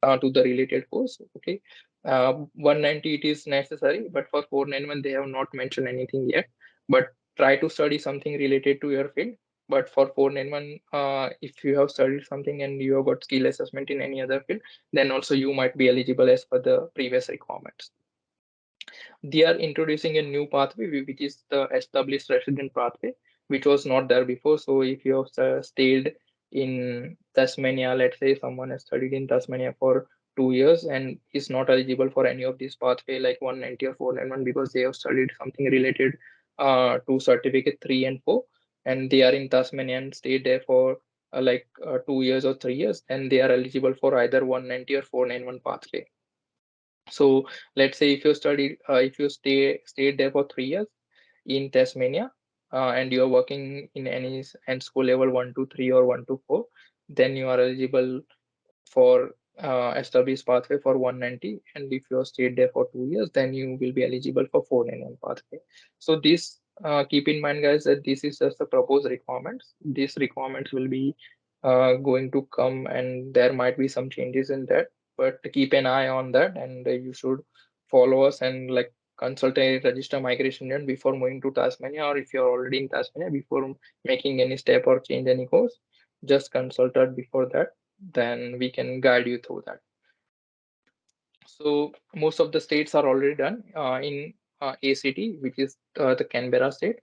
to the related course. Okay, 190 it is necessary, but for 491 they have not mentioned anything yet. But try to study something related to your field. But for 491, if you have studied something and you have got skill assessment in any other field, then also you might be eligible as per the previous requirements. They are introducing a new pathway, which is the established resident pathway, which was not there before. So if you have stayed in Tasmania, let's say someone has studied in Tasmania for 2 years and is not eligible for any of these pathway like 190 or 491 because they have studied something related to certificate 3 and 4, and they are in Tasmania and stayed there for 2 years or 3 years, and they are eligible for either 190 or 491 pathway. So let's say if you if you stayed there for 3 years in Tasmania, and you are working in any and school level 1 to 3 or 1 to 4, then you are eligible for established pathway for 190, and if you have stayed there for 2 years, then you will be eligible for 491 pathway. So this keep in mind, guys, that this is just the proposed requirements. These requirements will be going to come, and there might be some changes in that, but keep an eye on that, and you should follow us and like consult a register migration unit before moving to Tasmania, or if you're already in Tasmania, before making any step or change any course, just consult us before that, then we can guide you through that. So most of the states are already done in ACT, which is the Canberra state.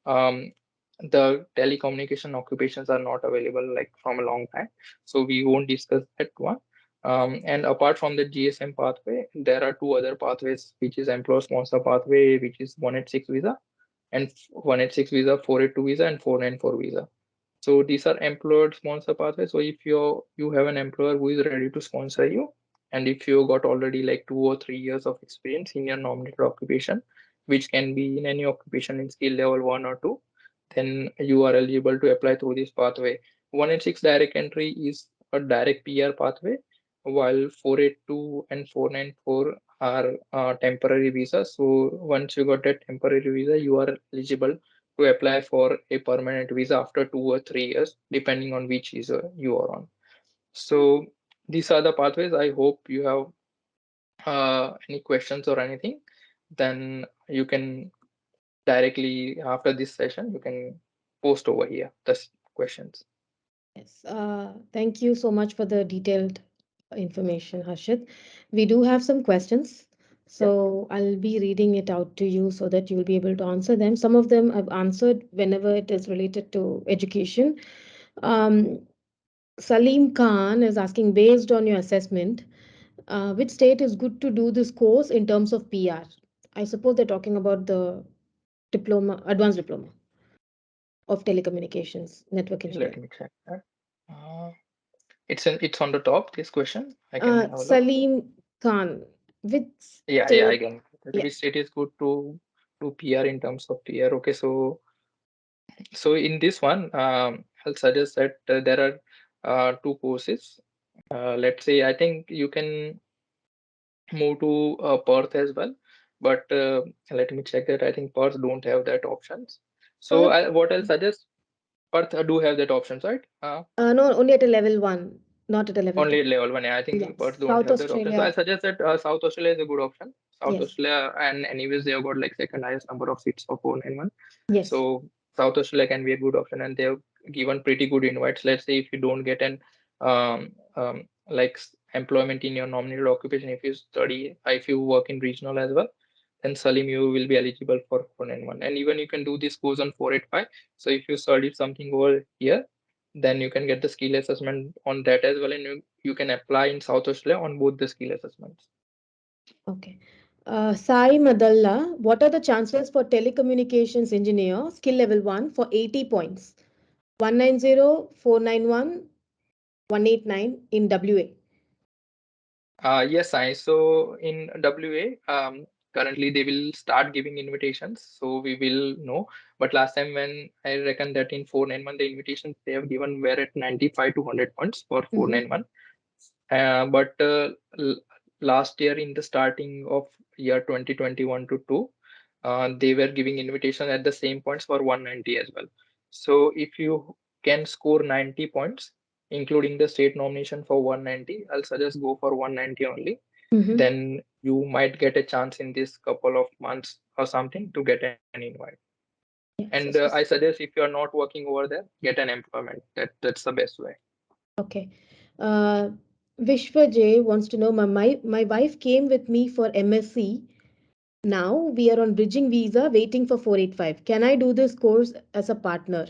Um, the telecommunication occupations are not available like from a long time, so we won't discuss that one. And apart from the GSM pathway, there are two other pathways, which is employer sponsor pathway, which is 186 visa, and 186 visa, 482 visa, and 494 visa. So these are employer sponsor pathways. So if you have an employer who is ready to sponsor you, and if you got already like 2 or 3 years of experience in your nominated occupation, which can be in any occupation in skill level 1 or 2, then you are eligible to apply through this pathway. 186 direct entry is a direct PR pathway, while 482 and 494 are temporary visas. So once you got that temporary visa, you are eligible to apply for a permanent visa after 2 or 3 years, depending on which visa you are on. So these are the pathways. I hope you have any questions or anything. Then you can directly after this session, you can post over here the questions. Yes, thank you so much for the detailed information, Harshit. We do have some questions, Yeah, so I'll be reading it out to you so that you will be able to answer them. Some of them I've answered whenever it is related to education. Um, Salim Khan is asking, based on your assessment, which state is good to do this course in terms of PR? I suppose they're talking about the diploma, advanced diploma of telecommunications, network okay, let engineering. me check that. Uh, it's on the top. This question I can have a look. Salim Khan, which Yeah, state? again, Yeah. which state is good to PR in terms of PR? Okay, so in this one, I'll suggest that there are two courses. Let's say I think you can move to Perth as well, but let me check that. I think Perth don't have that options. So Perth, what I'll suggest, Perth do have that options, right? no, only at a level one, not at a level Only two. at level 1. Yeah, I think Yes. Perth don't South have that option. So I'll Australia, suggest that South Australia is a good option. South yes. Australia, and anyways, they have got like second highest number of seats for 491. Yes. So South Australia can be a good option, and they have given pretty good invites. Let's say if you don't get an employment in your nominated occupation, if you study, if you work in regional as well, then Salim, you will be eligible for 491. And even you can do this course on 485. So if you studied something over here, then you can get the skill assessment on that as well, and you can apply in South Australia on both the skill assessments. Okay. Sai Madalla, what are the chances for telecommunications engineer, skill level 1 for 80 points? 190, 491, 189 in WA. Yes, I so in WA, currently they will start giving invitations, so we will know. But last time when I reckon that in 491 the invitations they have given were at 95 to 100 points for Mm-hmm. 491. But last year in the starting of year 2021 to 2, they were giving invitation at the same points for 190 as well. So if you can score 90 points, including the state nomination for 190, I'll suggest go for 190 only. Mm-hmm. Then you might get a chance in this couple of months or something to get an invite. Yeah. And I suggest if you are not working over there, get an employment. That's the best way. Okay. Uh, Vishwa J wants to know my wife came with me for MSc. Now we are on bridging visa waiting for 485. Can I do this course as a partner?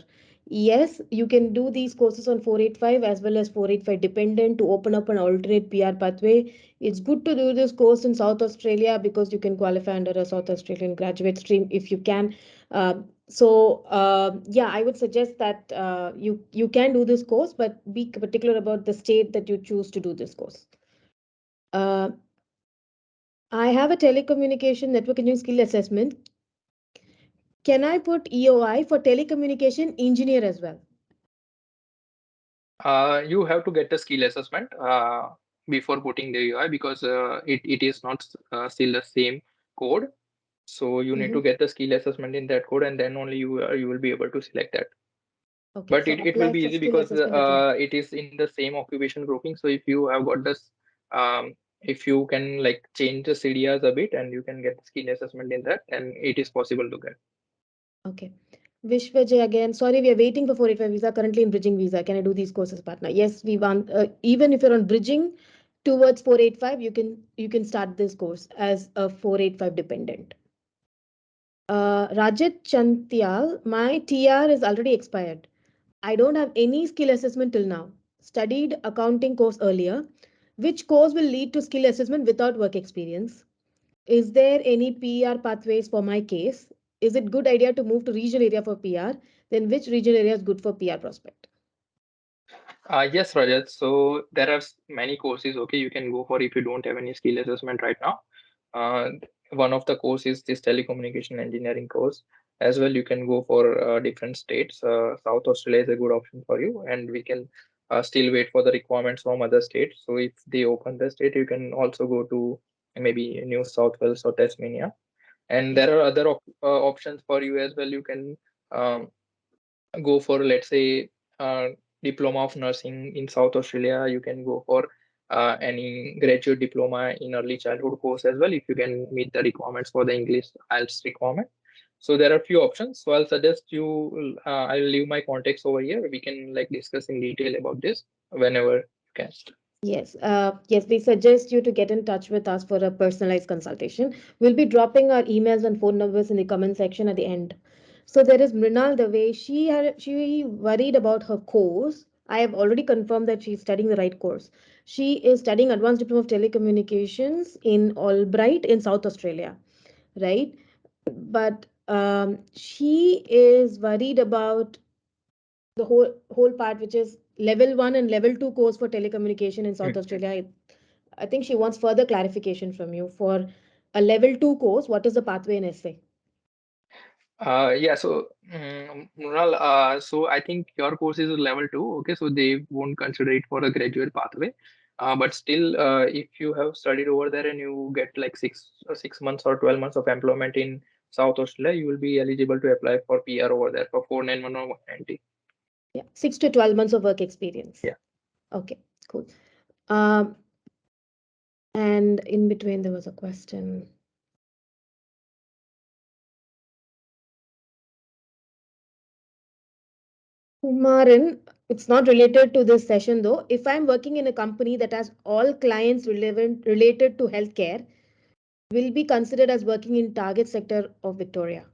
Yes, you can do these courses on 485 as well as 485 dependent to open up an alternate PR pathway. It's good to do this course in South Australia because you can qualify under a South Australian graduate stream if you can. Yeah, I would suggest that you can do this course, but be particular about the state that you choose to do this course. Uh, I have a telecommunication network engineering skill assessment. Can I put EOI for telecommunication engineer as well? You have to get the skill assessment before putting the UI because it is not still the same code. So you need Mm-hmm. to get the skill assessment in that code, and then only you will be able to select that. Okay, But so it will apply be for easy skill because assessment again. it is in the same occupation grouping. So if you have got this, if you can like change the CDRs a bit and you can get skill assessment in that, and it is possible to get. Okay. Vishwajay again. Sorry, we are waiting for 485 visa. Currently in bridging visa. Can I do these courses, partner? Yes, we want. Even if you're on bridging towards 485, you can start this course as a 485 dependent. Rajat Chantial, my TR is already expired. I don't have any skill assessment till now. Studied accounting course earlier. Which course will lead to skill assessment without work experience? Is there any PR pathways for my case? Is it good idea to move to regional area for PR? Then which regional area is good for PR prospect? Yes, Rajat. So there are many courses. Okay, you can go for if you don't have any skill assessment right now. Uh, One of the course is this telecommunication engineering course. As well, you can go for different states. South Australia is a good option for you, and we can still wait for the requirements from other states. So if they open the state, you can also go to maybe New South Wales or Tasmania. And Okay. there are other options for you as well. You can um, go for, let's say, diploma of nursing in South Australia. You can go for any graduate diploma in early childhood course as well if you can meet the requirements for the English IELTS requirement. So there are few options. So I'll suggest you. I'll leave my contacts over here. We can like discuss in detail about this whenever you can. Yes, we suggest you to get in touch with us for a personalized consultation. We'll be dropping our emails and phone numbers in the comment section at the end. So there is Mrinal Dave. She worried about her course. I have already confirmed that she's studying the right course. She is studying Advanced Diploma of Telecommunications in Albright in South Australia, right? But she is worried about the whole part, which is level 1 and level 2 course for telecommunication in South Mhm. Australia. I think she wants further clarification from you for a level 2 course. What is the pathway in essay? Yeah, so Mrinal, so I think your course is level two. Okay, so they won't consider it for a graduate pathway. But still, if you have studied over there and you get like 6 months or 12 months of employment in South Australia, you will be eligible to apply for PR over there for 491 or 190. Yeah, 6 to 12 months of work experience. Yeah. Okay, cool. Um, and in between there was a question. Kumaran, it's not related to this session though. If I'm working in a company that has all clients relevant related to healthcare, will be considered as working in target sector of Victoria.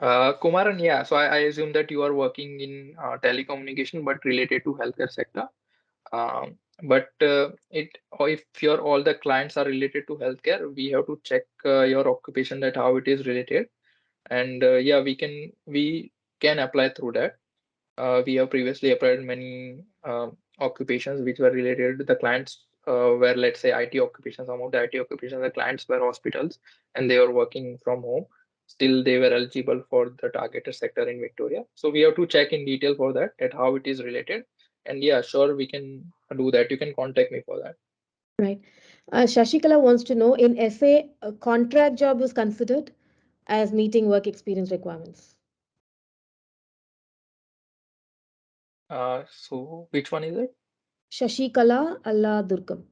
Kumaran, yeah. So I assume that you are working in telecommunication, but related to healthcare sector. But it or if your all the clients are related to healthcare, we have to check your occupation that how it is related, and yeah, we can apply through that. We have previously applied many occupations which were related to the clients where, let's say, IT occupations. Some of the IT occupations, the clients were hospitals and they were working from home. Still, they were eligible for the targeted sector in Victoria. So we have to check in detail for that, at how it is related. And yeah, sure, we can do that. You can contact me for that. Right. Shashikala wants to know in essay, a contract job was considered as meeting work experience requirements. So which one is it? Shashikala Allah Durgam.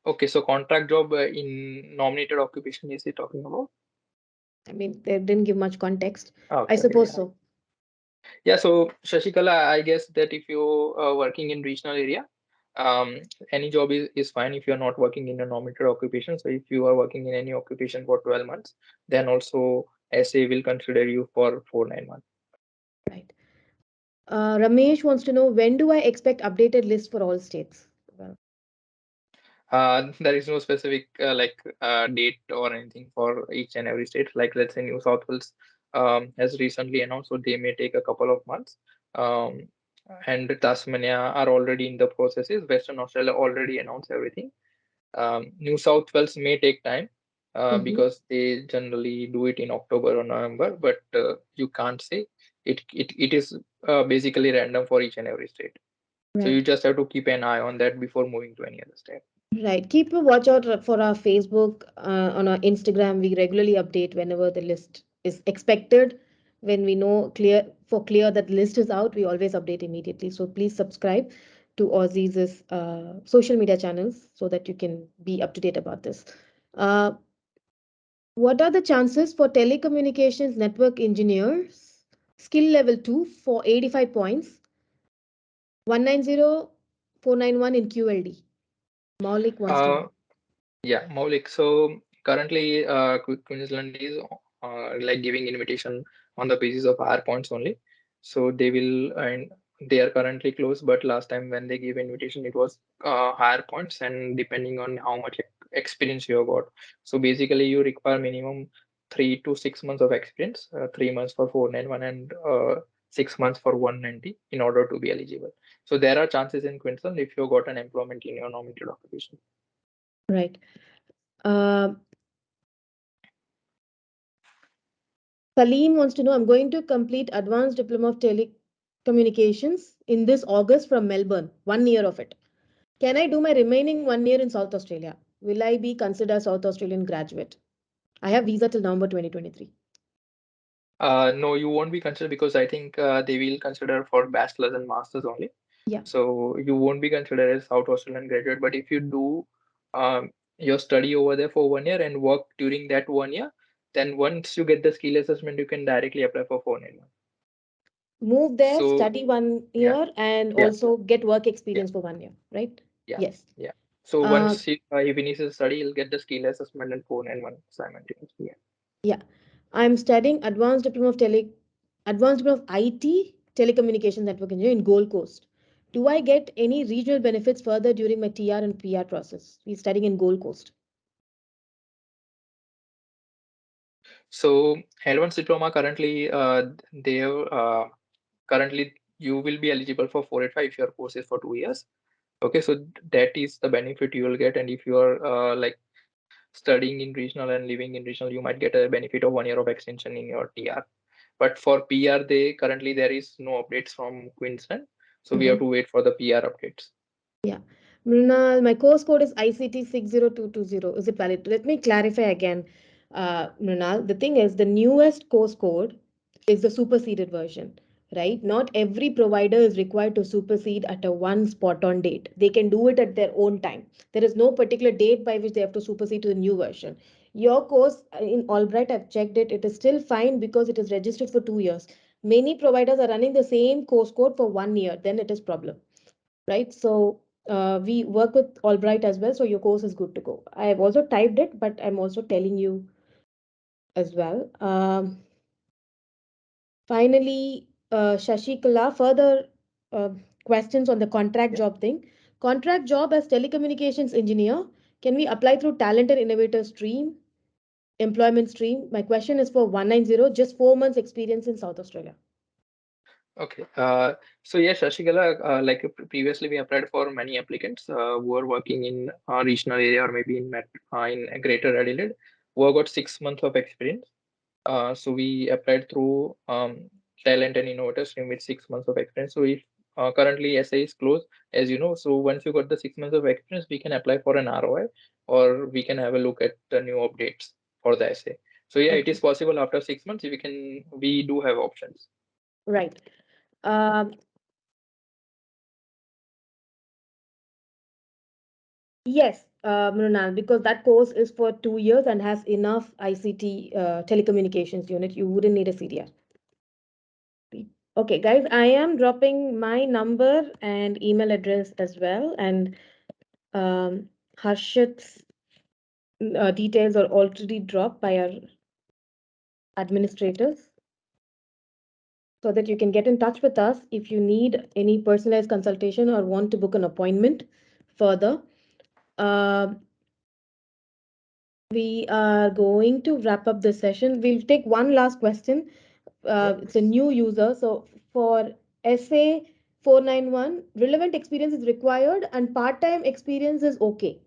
Okay, so contract job in nominated occupation is he talking about? I mean, they didn't give much context. I Okay, suppose yeah. so. Yeah, so Shashikala, I guess that if you are working in regional area, um, any job is fine if you're not working in a nominated occupation. So if you are working in any occupation for 12 months, then also SA will consider you for 4 9 months. Right. Ramesh wants to know, when do I expect updated list for all states? Well, There is no specific date or anything for each and every state. Like let's say New South Wales has recently announced, so they may take a couple of months. Um, and Tasmania are already in the processes. Western Australia already announced everything. New South Wales may take time mhm. because they generally do it in October or November, but you can't say it is basically random for each and every state. So you Right. just have to keep an eye on that before moving to any other state. Right. Keep a watch out for our Facebook, on our Instagram. We regularly update whenever the list is expected. When we know clear that the list is out, we always update immediately. So please subscribe to Aussizz's social media channels so that you can be up to date about this. Uh, what are the chances for telecommunications network engineers skill level 2 for 85 points, 190491 in QLD? Maulik wants to Uh, know. Yeah, Maulik. So currently, Queensland is like giving invitation on the basis of higher points only. So they will, and they are currently closed. But last time when they gave invitation, it was higher points, and depending on how much experience you have got. So basically, you require minimum 3 to 6 months of experience, 3 months for 491 and 6 months for 190 in order to be eligible. So there are chances in Queensland if you got an employment in your nominated occupation. Right. Uh, Salim wants to know, I'm going to complete Advanced Diploma of Telecommunications in this August from Melbourne, 1 year of it. Can I do my remaining 1 year in South Australia? Will I be considered South Australian graduate? I have visa till November 2023. No, you won't be considered because I think they will consider for bachelor's and master's only. Yeah. So you won't be considered as South Australian graduate. But if you do your study over there for 1 year and work during that 1 year, then once you get the skill assessment, you can directly apply for 491. Move there, So study one yeah, year, and yeah, also get work yeah, experience for 1 year, right? yeah, Yes. yeah. So Uh, once he finishes study, he'll get the skill assessment and 491 simultaneously. Yeah. yeah. I'm studying Advanced Diploma of IT Telecommunications Network Engineer in Gold Coast. Do I get any regional benefits further during my TR and PR process? He's studying in Gold Coast. So advanced diploma currently they have currently you will be eligible for 485 if your course is for 2 years. Okay, so that is the benefit you will get. And if you are like studying in regional and living in regional, you might get a benefit of 1 year of extension in your TR. But for PR, they currently there is no updates from Queensland, so we have Mhm. to wait for the PR updates. Yeah. Mrinal, my course code is ICT 60220. Is it valid? Let me clarify again, Mrinal. The thing is, the newest course code is the superseded version, right? Not every provider is required to supersede at a one spot on date. They can do it at their own time. There is no particular date by which they have to supersede to the new version. Your course in Albright, I've checked it, it is still fine because it is registered for 2 years. Many providers are running the same course code for 1 year, then it is problem, right? So we work with Albright as well, so your course is good to go. I have also typed it, but I'm also telling you as well. Finally, Shashikala, further uh, questions on the contract Yeah. job thing. Contract job as telecommunications engineer, can we apply through talent and innovator stream, employment stream? My question is for 190, just 4 months experience in South Australia. Okay. So yes, Shashikala, previously we applied for many applicants who are working in regional area or maybe in Greater Adelaide, who have got 6 months of experience. So we applied through talent and innovator stream with 6 months of experience. So if currently SA is closed, as you know, so once you got the 6 months of experience, we can apply for an ROI or we can have a look at the new updates for the SA. So yeah, it is Okay, possible after 6 months. We do have options. right. Um, yes, Mrunal, because that course is for 2 years and has enough ICT telecommunications unit. You wouldn't need a CDR. Okay, guys, I am dropping my number and email address as well, and um, Harshit's details are already dropped by our administrators so that you can get in touch with us if you need any personalized consultation or want to book an appointment further. Uh, we are going to wrap up this session. We'll take one last question. It's a new user. So for SA 491, relevant experience is required and part-time experience is okay.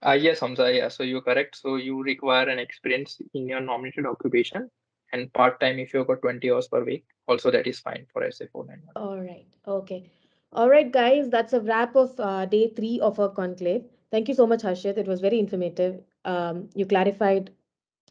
Yes, Hamza, yeah, so you're correct. So you require an experience in your nominated occupation and part-time if you've got 20 hours per week. Also, that is fine for SA 491. All right. Okay. All right, guys. That's a wrap of day three of our conclave. Thank you so much, Harshit. It was very informative. You clarified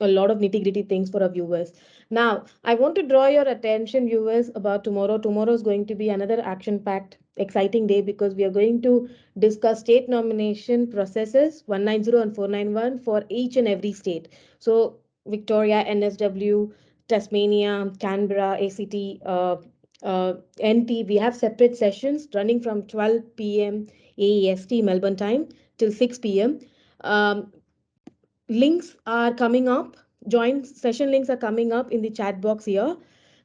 a lot of nitty gritty things for our viewers. Now, I want to draw your attention, viewers, about tomorrow. Tomorrow is going to be another action packed, exciting day because we are going to discuss state nomination processes 190 and 491 for each and every state. So, Victoria, NSW, Tasmania, Canberra, ACT, NT, we have separate sessions running from 12 p.m. AEST Melbourne time till 6 p.m. Um, Links are coming up. Join session links are coming up in the chat box here.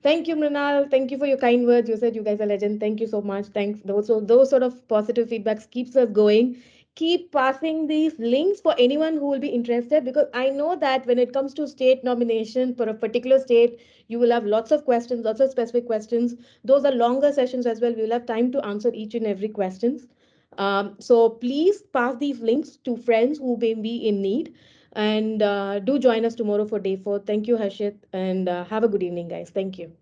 Thank you, Mrinal. Thank you for your kind words. You said you guys are legend. Thank you so much. Thanks. Those sort of positive feedbacks keeps us going. Keep passing these links for anyone who will be interested because I know that when it comes to state nomination for a particular state, you will have lots of questions, lots of specific questions. Those are longer sessions as well. We will have time to answer each and every questions. So please pass these links to friends who may be in need. And do join us tomorrow for day four. Thank you, Harshit, and have a good evening, guys. Thank you.